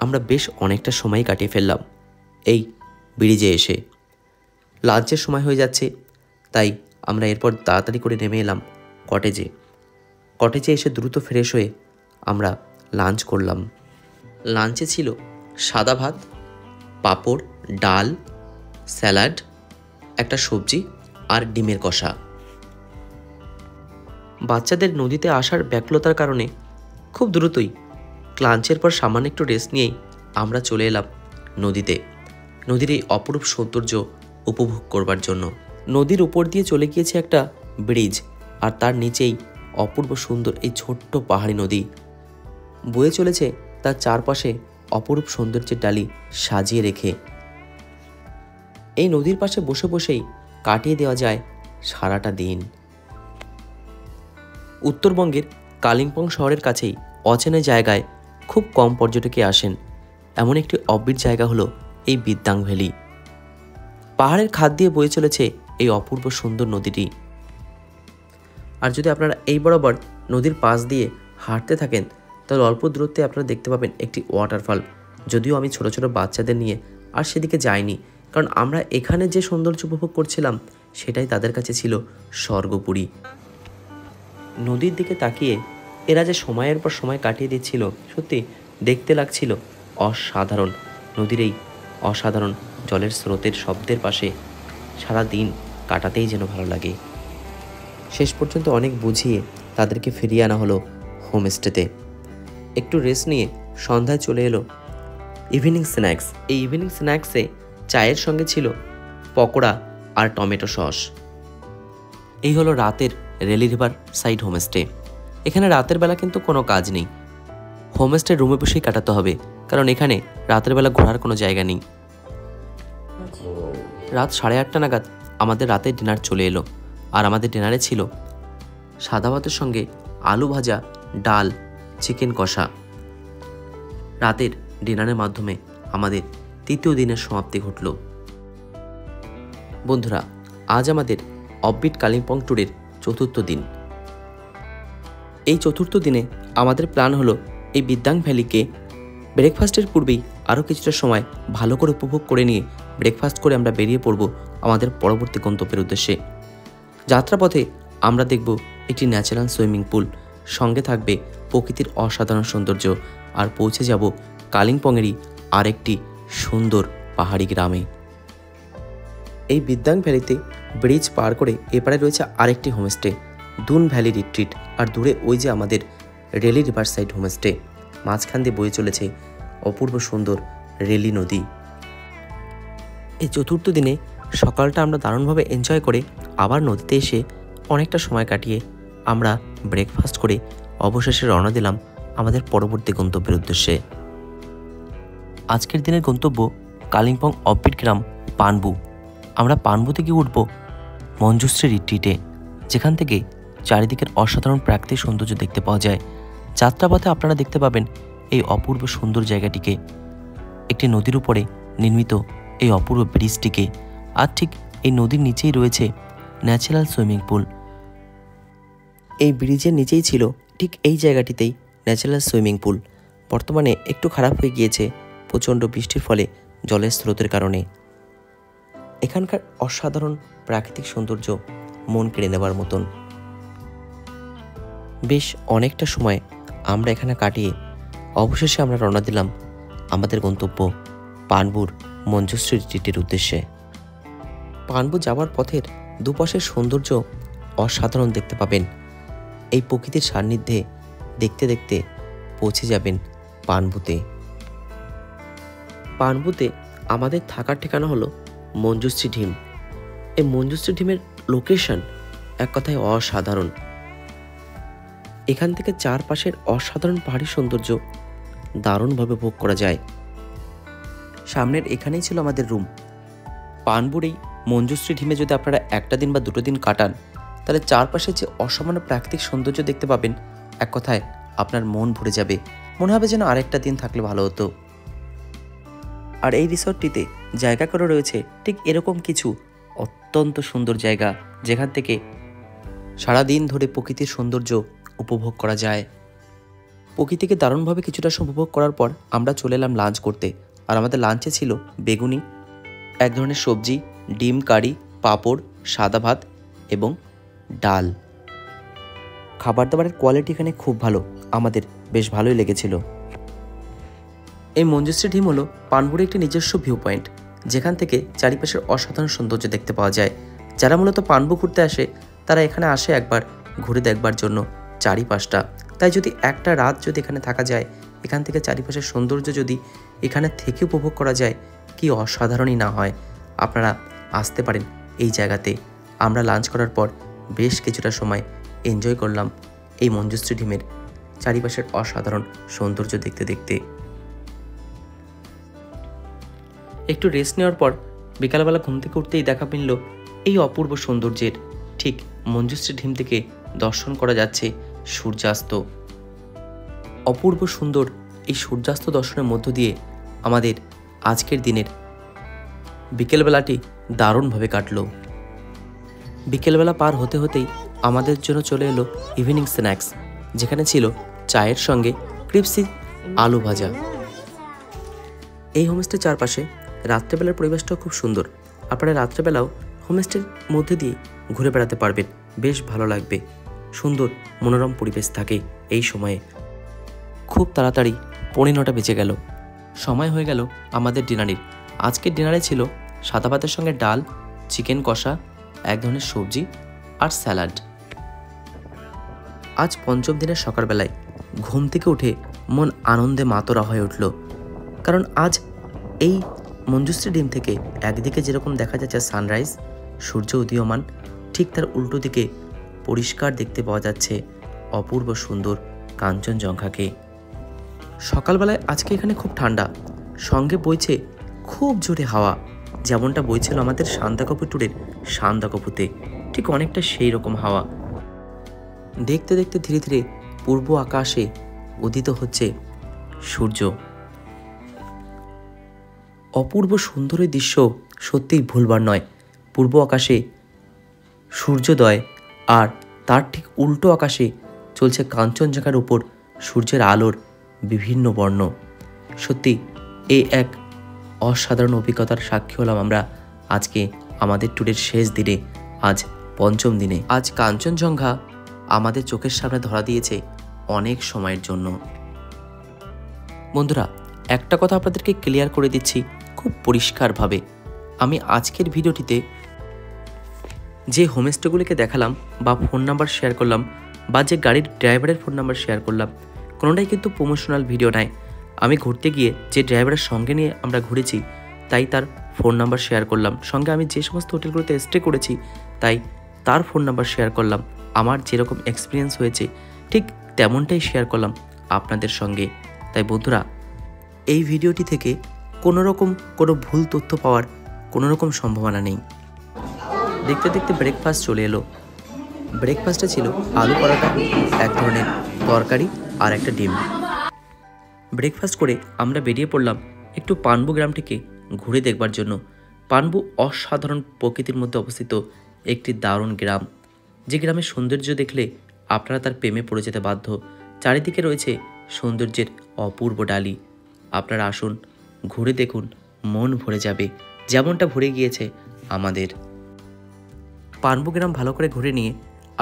আমরা বেশ অনেকটা সময় কাটিয়ে ফেললাম এই ব্রিজে এসে। লাঞ্চের সময় হয়ে যাচ্ছে, তাই আমরা এরপর তাড়াতাড়ি করে নেমে এলাম কটেজে। কটেজে এসে দ্রুত ফ্রেশ হয়ে আমরা লাঞ্চ করলাম। লাঞ্চে ছিল সাদা ভাত, পাঁপড়, ডাল, স্যালাড, একটা সবজি আর ডিমের কষা। বাচ্চাদের নদীতে আসার ব্যাকুলতার কারণে খুব দ্রুতই লাঞ্চের পর সামান্য একটু রেস্ট নিয়েই আমরা চলে এলাম নদীতে, নদীর এই অপরূপ সৌন্দর্য উপভোগ করবার জন্য। নদীর উপর দিয়ে চলে গিয়েছে একটা ব্রিজ, আর তার নিচেই অপূর্ব সুন্দর এই ছোট্ট পাহাড়ি নদী বয়ে চলেছে, তার চারপাশে অপরূপ সৌন্দর্যের ডালি সাজিয়ে রেখে। এই নদীর পাশে বসে বসেই কাটিয়ে দেওয়া যায় সারাটা দিন। উত্তরবঙ্গের কালিম্পং শহরের কাছেই অচেনা জায়গায় খুব কম পর্যটকই আসেন, এমন একটি অবিট জায়গা হলো এই বিদ্যাং ভ্যালি। পাহাড়ের খাদ দিয়ে বয়ে চলেছে এই অপূর্ব সুন্দর নদীটি। আর যদি আপনারা এই বরাবর নদীর পাশ দিয়ে হাঁটতে থাকেন তাহলে অল্প দূরত্বে আপনারা দেখতে পাবেন একটি ওয়াটারফল। যদিও আমি ছোট ছোট বাচ্চাদের নিয়ে আর সেদিকে যাইনি, কারণ আমরা এখানে যে সৌন্দর্য উপভোগ করছিলাম সেটাই তাদের কাছে ছিল স্বর্গপুরী। নদীর দিকে তাকিয়ে এরা যে সময়ের পর সময় কাটিয়ে দিচ্ছিল সত্যি দেখতে লাগছিল অসাধারণ। নদীর এই অসাধারণ জলের স্রোতের শব্দের পাশে সারা দিন কাটাতেই যেন ভালো লাগে। শেষ পর্যন্ত অনেক বুঝিয়ে তাদেরকে ফিরিয়ে আনা হলো হোমস্টেতে। একটু রেস্ট নিয়ে সন্ধ্যায় চলে এলো ইভিনিং স্ন্যাক্স। এই ইভিনিং স্ন্যাক্সে চায়ের সঙ্গে ছিল পকোড়া আর টমেটো সস। এই হলো রাতের রেলি রিভার সাইড হোমস্টে। এখানে রাতের বেলা কিন্তু কোনো কাজ নেই, হোমস্টে রুমে বসেই কাটাতে হবে, কারণ এখানে রাতের বেলা ঘোরার কোনো জায়গা নেই। রাত 8:30 নাগাদ আমাদের রাতের ডিনার চলে এলো। আর আমাদের ডিনারে ছিল সাদা ভাতের সঙ্গে আলু ভাজা, ডাল, চিকেন কষা। রাতের ডিনারের মাধ্যমে আমাদের তৃতীয় দিনের সমাপ্তি ঘটল। বন্ধুরা, আজ আমাদের অফবিট কালিম্পং ট্যুরের চতুর্থ দিন। এই চতুর্থ দিনে আমাদের প্ল্যান হলো এই বিদ্যাং ভ্যালিকে ব্রেকফাস্টের পূর্বেই আরও কিছুটা সময় ভালো করে উপভোগ করে নিয়ে ব্রেকফাস্ট করে আমরা বেরিয়ে পড়ব আমাদের পরবর্তী গন্তব্যের উদ্দেশ্যে। যাত্রাপথে আমরা দেখব একটি ন্যাচারাল সুইমিং পুল, সঙ্গে থাকবে প্রকৃতির অসাধারণ সৌন্দর্য, আর পৌঁছে যাব কালিম্পংয়েরই আরেকটি সুন্দর পাহাড়ি গ্রামে। এই বিদ্যাং ভ্যালিতে ব্রিজ পার করে এপারে রয়েছে আরেকটি হোমস্টে, দুন ভ্যালি রিট্রিট, আর দূরে ওই যে আমাদের রেলি রিভার সাইড হোমস্টে। মাঝখান দিয়ে বয়ে চলেছে অপূর্ব সুন্দর রেলি নদী। এই চতুর্থ দিনে সকালটা আমরা দারুণভাবে এনজয় করে আবার নদীতে এসে অনেকটা সময় কাটিয়ে আমরা ব্রেকফাস্ট করে অবশেষে রওনা দিলাম আমাদের পরবর্তী গন্তব্যের উদ্দেশ্যে। আজকের দিনের গন্তব্য কালিম্পং অফবিট গ্রাম পানবু। আমরা পানবু থেকে উঠব মঞ্জুশ্রী রিট্রিটে, যেখান থেকে চারিদিকের অসাধারণ প্রাকৃতিক সৌন্দর্য দেখতে পাওয়া যায়। যাত্রাপথে আপনারা দেখতে পাবেন এই অপূর্ব সুন্দর জায়গাটিকে, একটি নদীর উপরে নির্মিত এই অপূর্ব ব্রিজটিকে, আর ঠিক এই নদীর নিচেই রয়েছে ন্যাচারাল সুইমিং পুল। এই ব্রিজের নিচেই ছিল ঠিক এই জায়গাটিতেই ন্যাচারাল সুইমিং পুল। বর্তমানে একটু খারাপ হয়ে গিয়েছে প্রচণ্ড বৃষ্টির ফলে জলের স্রোতের কারণে। এখানকার অসাধারণ প্রাকৃতিক সৌন্দর্য মন কেড়ে নেবার মতন। বেশ অনেকটা সময় আমরা এখানে কাটিয়ে অবশেষে আমরা রওনা দিলাম আমাদের গন্তব্য পানবুর মঞ্জুশ্রী রিট্রিটের উদ্দেশ্যে। পানবু যাওয়ার পথের দুপাশের সৌন্দর্য অসাধারণ দেখতে পাবেন। এই প্রকৃতির সান্নিধ্যে দেখতে দেখতে পৌঁছে যাবেন পানবুতে। পানবুতে আমাদের থাকার ঠিকানা হলো মঞ্জুশ্রী ঢিম। এই মঞ্জুশ্রী ঢিমের লোকেশন এক কথায় অসাধারণ। এখান থেকে চারপাশের অসাধারণ পাহাড়ি সৌন্দর্য দারুণভাবে ভোগ করা যায়। সামনের এখানেই ছিল আমাদের রুম। পানবুর এই মঞ্জুশ্রী ঢিমে যদি আপনারা একটা দিন বা দুটো দিন কাটান, তাহলে চারপাশে যে অসামান্য প্রাকৃতিক সৌন্দর্য দেখতে পাবেন, এক কথায় আপনার মন ভরে যাবে। মনে হবে যেন আরেকটা দিন থাকলে ভালো হতো। আর এই রিসর্টটিতে জায়গা করে রয়েছে ঠিক এরকম কিছু অত্যন্ত সুন্দর জায়গা, যেখান থেকে সারাদিন ধরে প্রকৃতির সৌন্দর্য উপভোগ করা যায়। প্রকৃতিকে দারুণভাবে কিছুটা উপভোগ করার পর আমরা চলে এলাম লাঞ্চ করতে। আর আমাদের লাঞ্চে ছিল বেগুনি, এক ধরনের সবজি, ডিম কারি, পাঁপড়, সাদা ভাত এবং ডাল। খাবার দাবারের কোয়ালিটি এখানে খুব ভালো, আমাদের বেশ ভালোই লেগেছিল। এই মঞ্জুশ্রী ঢিম হলো পানবুরের একটি নিজস্ব ভিউ পয়েন্ট, যেখান থেকে চারিপাশের অসাধারণ সৌন্দর্য দেখতে পাওয়া যায়। যারা মূলত পানবু ঘুরতে আসে, তারা এখানে আসে একবার ঘুরে দেখবার জন্য চারিপাশটা। তাই যদি একটা রাত যদি এখানে থাকা যায়, এখান থেকে চারিপাশের সৌন্দর্য যদি এখানে থেকে উপভোগ করা যায়, কি অসাধারণই না হয়। আপনারা আসতে পারেন এই জায়গাতে। আমরা লাঞ্চ করার পর বেশ কিছুটা সময় এনজয় করলাম এই মঞ্জুশ্রী ঢিমের চারিপাশের অসাধারণ সৌন্দর্য দেখতে দেখতে। একটু রেস্ট নেওয়ার পর বিকালবেলা ঘুম থেকে উঠতেই দেখা মিলল এই অপূর্ব সৌন্দর্যের। ঠিক মঞ্জুশ্রী ঢিম থেকে দর্শন করা যাচ্ছে সূর্যাস্ত। অপূর্ব সুন্দর এই সূর্যাস্ত দর্শনের মধ্য দিয়ে আমাদের আজকের দিনের বিকেলবেলাটি দারুণভাবে কাটল। বিকেলবেলা পার হতে হতেই আমাদের জন্য চলে এলো ইভিনিং স্ন্যাক্স, যেখানে ছিল চায়ের সঙ্গে ক্রিপসি আলু ভাজা। এই হোমস্টের চারপাশে রাত্রেবেলার পরিবেশটাও খুব সুন্দর। আপনারা রাত্রেবেলাও হোমস্টের মধ্যে দিয়ে ঘুরে বেড়াতে পারবেন, বেশ ভালো লাগবে। সুন্দর মনোরম পরিবেশ থাকে এই সময়ে। খুব তাড়াতাড়ি 9:30 বেজে গেল, সময় হয়ে গেল আমাদের ডিনারের। আজকের ডিনারে ছিল সাদা ভাতের সঙ্গে ডাল, চিকেন কষা, এক ধরনের সবজি আর স্যালাড। আজ পঞ্চম দিনের সকালবেলায় ঘুম থেকে উঠে মন আনন্দে মাতোরা হয়ে উঠল, কারণ আজ এই মঞ্জুশ্রী ঢিম থেকে একদিকে যেরকম দেখা যাচ্ছে সানরাইজ, সূর্য উদীয়মান, ঠিক তার উল্টো দিকে পরিষ্কার দেখতে পাওয়া যাচ্ছে অপূর্ব সুন্দর কাঞ্চনজঙ্ঘাকে। সকালবেলায় আজকে এখানে খুব ঠান্ডা, সঙ্গে বইছে খুব জোরে হাওয়া, যেমনটা বইছিল আমাদের সান্দাকফু ট্যুরের সান্দাকফুতে, ঠিক অনেকটা সেই রকম হাওয়া। দেখতে দেখতে ধীরে ধীরে পূর্ব আকাশে উদিত হচ্ছে সূর্য। অপূর্ব সুন্দর এই দৃশ্য সত্যিই ভুলবার নয়। পূর্ব আকাশে সূর্যোদয়, আর তার ঠিক উল্টো আকাশে চলছে কাঞ্চনজঙ্ঘার উপর সূর্যের আলোর বিভিন্ন বর্ণ। সত্যি এই এক অসাধারণ অভিজ্ঞতার সাক্ষী হলাম আমরা আজকে আমাদের ট্যুরের শেষ দিনে, আজ পঞ্চম দিনে। আজ কাঞ্চনজঙ্ঘা আমাদের চোখের সামনে ধরা দিয়েছে অনেক সময়ের জন্য। বন্ধুরা, একটা কথা আপনাদেরকে ক্লিয়ার করে দিচ্ছি খুব পরিষ্কারভাবে, আমি আজকের ভিডিওটিতে যে হোমস্টেগুলিকে দেখালাম বা ফোন নাম্বার শেয়ার করলাম বা যে গাড়ির ড্রাইভারের ফোন নাম্বার শেয়ার করলাম, কোনোটাই কিন্তু প্রমোশনাল ভিডিও নয়। আমি ঘুরতে গিয়ে যে ড্রাইভারের সঙ্গে নিয়ে আমরা ঘুরেছি তাই তার ফোন নাম্বার শেয়ার করলাম, সঙ্গে আমি যে সমস্ত হোটেলগুলোতে স্টে করেছি তাই তার ফোন নাম্বার শেয়ার করলাম। আমার যেরকম এক্সপিরিয়েন্স হয়েছে ঠিক তেমনটাই শেয়ার করলাম আপনাদের সঙ্গে। তাই বন্ধুরা, এই ভিডিওটি থেকে কোনো ভুল তথ্য পাওয়ার কোনো রকম সম্ভাবনা নেই। দেখতে দেখতে ব্রেকফাস্ট চলে এলো। ব্রেকফাস্টে ছিল আলু পরোটা, এক ধরনের তরকারি আর একটা ডিম। ব্রেকফাস্ট করে আমরা বেরিয়ে পড়লাম একটু পানবু গ্রামটিকে ঘুরে দেখবার জন্য। পানবু অসাধারণ প্রকৃতির মধ্যে অবস্থিত একটি দারুণ গ্রাম, যে গ্রামের সৌন্দর্য দেখলে আপনারা তার প্রেমে পড়ে যেতে বাধ্য। চারিদিকে রয়েছে সৌন্দর্যের অপূর্ব ডালি। আপনারা আসুন, ঘুরে দেখুন, মন ভরে যাবে যেমনটা ভরে গিয়েছে আমাদের। পানবু গ্রাম ভালো করে ঘুরে নিয়ে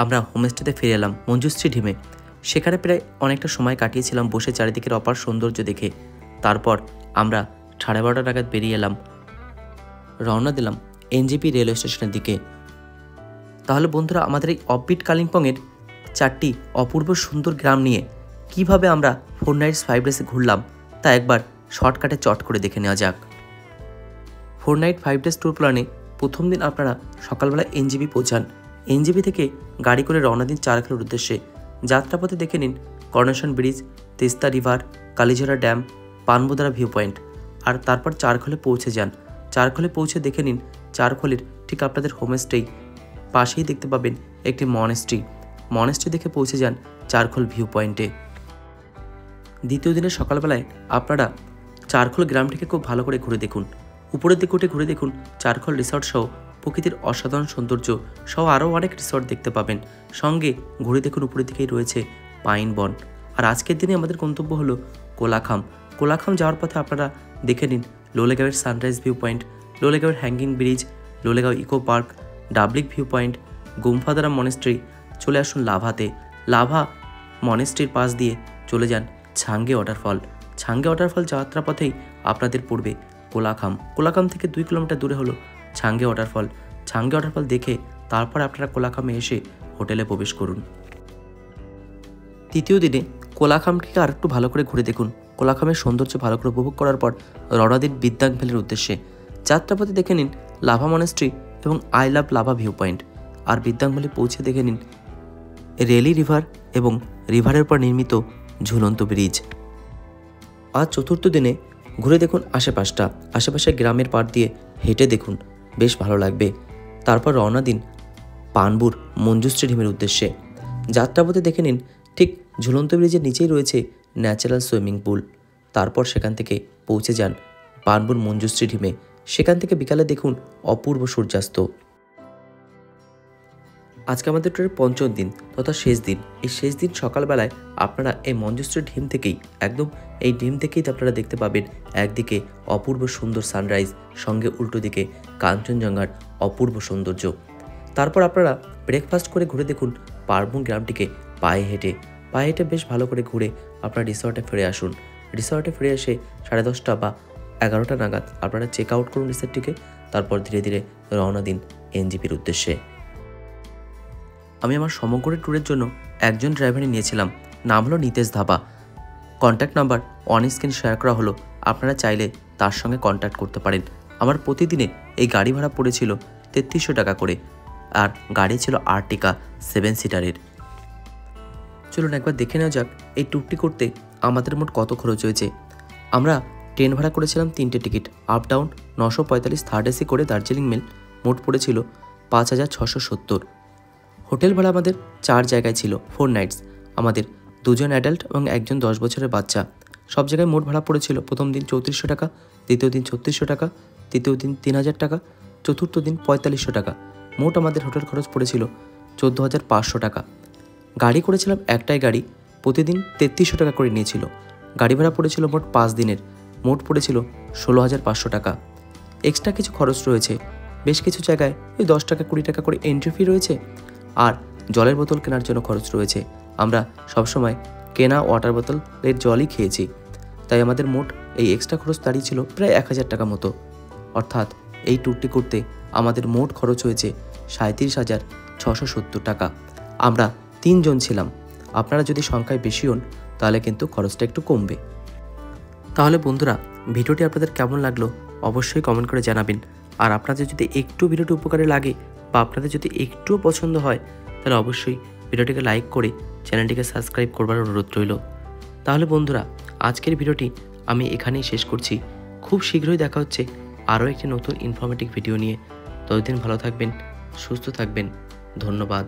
আমরা হোমস্টেতে ফিরে এলাম মঞ্জুশ্রী ঢিমে। সেখানে প্রায় অনেকটা সময় কাটিয়েছিলাম বসে চারিদিকের অপার সৌন্দর্য দেখে। তারপর আমরা 12:30 নাগাদ বেরিয়ে এলাম, রওনা দিলাম এনজেপি রেলওয়ে স্টেশনের দিকে। তাহলে বন্ধুরা, আমাদের এই অফবিট কালিম্পংয়ের 4টি অপূর্ব সুন্দর গ্রাম নিয়ে কিভাবে আমরা 4 nights 5 days ঘুরলাম তা একবার শর্টকাটে চট করে দেখে নেওয়া যাক। 4 night 5 days ট্যুর প্ল্যানে প্রথম দিন আপনারা সকালবেলা এনজেপি পৌঁছান। এনজেপি থেকে গাড়ি করে রওনা দিন চারখালের উদ্দেশ্যে। যাত্রাপথে দেখে নিন coronation bridge, Teesta river, Kalijhora dam, Panbudara view point, আর তারপর চারখলে পৌঁছে যান। চারখলে পৌঁছে দেখে নিন চারখলের ঠিক আপনাদের হোমস্টেই পাশেই দেখতে পাবেন একটি মনেস্ট্রি দেখে পৌঁছে যান চারখল ভিউ পয়েন্টে। দ্বিতীয় দিনের সকালবেলায় আপনারা চারখল গ্রামটিকে খুব ভালো করে ঘুরে দেখুন। উপরের দিকে উঠে ঘুরে দেখুন চারখল রিসর্ট সহ প্রকৃতির অসাধারণ সৌন্দর্য সহ আরও অনেক রিসর্ট দেখতে পাবেন। সঙ্গে ঘুরে দেখুন উপরের দিকেই রয়েছে পাইন বন। আর আজকের দিনে আমাদের গন্তব্য হলো কোলাখাম যাওয়ার পথে আপনারা দেখে নিন লোলেগাঁওয়ের সানরাইজ ভিউ পয়েন্ট, লোলেগাঁওয়ের hanging bridge, Lolegaon eco park, Dablik view point, Gumphadara monastery. চলে আসুন লাভা মনেস্ট্রির পাশ দিয়ে চলে যান ছাঙ্গে ওয়াটারফল যাত্রাপথেই আপনাদের পড়বে কোলাখাম থেকে 2 কিলোমিটার দূরে হলো ছাঙ্গে ওয়াটারফল দেখে তারপর আপনারা কোলাখামে এসে হোটেলে প্রবেশ করুন। তৃতীয় দিনে কোলাখামটিকে আর একটু ভালো করে ঘুরে দেখুন। কোলাখামের সৌন্দর্য ভালো করে উপভোগ করার পর রওনা দিন বিদ্যাং ভ্যালির উদ্দেশ্যে। যাত্রাপথে দেখে নিন লাভা মনেস্ট্রি এবং I love Lava view point. আর বিদ্যাং ভ্যালি পৌঁছে দেখে নিন রেলি রিভার এবং রিভারের পর নির্মিত ঝুলন্ত ব্রিজ। আর চতুর্থ দিনে ঘুরে দেখুন আশেপাশে গ্রামের পাড় দিয়ে হেঁটে দেখুন, বেশ ভালো লাগবে। তারপর রওনা দিন পানবুর মঞ্জুশ্রী ঢিমের উদ্দেশ্যে। যাত্রাপথে দেখে নিন ঠিক ঝুলন্ত ব্রিজের নিচেই রয়েছে ন্যাচারাল সুইমিং পুল। তারপর সেখান থেকে পৌঁছে যান পানবুর মঞ্জুশ্রী ঢিমে। সেখান থেকে বিকালে দেখুন অপূর্ব সূর্যাস্ত। আজকে আমাদের ট্যুরের পঞ্চম দিন তথা শেষ দিন। এই শেষ দিন সকালবেলায় আপনারা এই মঞ্জুশ্রী ঢিম থেকেই এই ডিম থেকেই আপনারা দেখতে পাবেন একদিকে অপূর্ব সুন্দর সানরাইজ, সঙ্গে উল্টো দিকে কাঞ্চনজঙ্ঘার অপূর্ব সৌন্দর্য। তারপর আপনারা ব্রেকফাস্ট করে ঘুরে দেখুন পারবুন গ্রামটিকে পায়ে হেঁটে বেশ ভালো করে ঘুরে আপনারা রিসর্টে ফিরে আসুন। রিসর্টে ফিরে এসে 10:30 বা 11টা নাগাদ আপনারা চেক আউট করুন রিসর্টটিকে। তারপর ধীরে ধীরে রওনা দিন এনজেপির উদ্দেশ্যে। আমি আমার সমগ্র ট্যুরের জন্য একজন ড্রাইভারই নিয়েছিলাম, নাম হলো Nitesh dhaba. Contact number on screen share করা হলো, আপনারা চাইলে তার সঙ্গে কন্ট্যাক্ট করতে পারেন। আমার প্রতিদিনে এই গাড়ি ভাড়া পড়েছিল 3300 টাকা করে, আর গাড়ি ছিল আর্টিকা 7 সিটারের। চলুন একবার দেখে নেওয়া যাক এই ট্যুরটি করতে আমাদের মোট কত খরচ হয়েছে। আমরা ট্রেন ভাড়া করেছিলাম 3টে ticket, up down 945, third AC করে দার্জিলিং মেল, মোট পড়েছিল 5,670। হোটেল ভাড়া আমাদের 4 জায়গায় ছিল, 4 নাইটস। আমাদের 2 জন অ্যাডাল্ট এবং 1 জন 10 বছরের বাচ্চা। সব জায়গায় মোট ভাড়া পড়েছিল প্রথম দিন 3400 টাকা, দ্বিতীয় দিন 3600 টাকা, তৃতীয় দিন 3000 টাকা, চতুর্থ দিন 4500 টাকা। মোট আমাদের হোটেল খরচ পড়েছিল 14,500 টাকা। গাড়ি করেছিলাম একটাই গাড়ি, প্রতিদিন 3300 টাকা করে নিয়েছিল। গাড়ি ভাড়া পড়েছিল মোট 5 দিনের, মোট পড়েছিল 16,500 টাকা। এক্সট্রা কিছু খরচ রয়েছে, বেশ কিছু জায়গায় ওই 10 টাকা 20 টাকা করে এন্ট্রি ফি রয়েছে, আর জলের বোতল কেনার জন্য খরচ রয়েছে। আমরা সবসময় কেনা ওয়াটার বোতলের জলই খেয়েছি, তাই আমাদের মোট এই এক্সট্রা খরচ দাঁড়িয়েছিল প্রায় 1,000 টাকা মতো। অর্থাৎ এই ট্যুরটি করতে আমাদের মোট খরচ হয়েছে 37,670 টাকা। আমরা 3 জন ছিলাম। আপনারা যদি সংখ্যায় বেশি হন তাহলে কিন্তু খরচটা একটু কমবে। তাহলে বন্ধুরা, ভিডিওটি আপনাদের কেমন লাগলো অবশ্যই কমেন্ট করে জানাবেন। আর আপনাদের যদি একটু ভিডিওটি উপকারে লাগে বা আপনাদের যদি একটুও পছন্দ হয় তাহলে অবশ্যই ভিডিওটিকে লাইক করে চ্যানেলটিকে সাবস্ক্রাইব করবার অনুরোধ রইল। তাহলে বন্ধুরা, আজকের ভিডিওটি আমি এখানেই শেষ করছি। খুব শীঘ্রই দেখা হচ্ছে আরও একটি নতুন ইনফরমেটিভ ভিডিও নিয়ে। ততদিন ভালো থাকবেন, সুস্থ থাকবেন। ধন্যবাদ।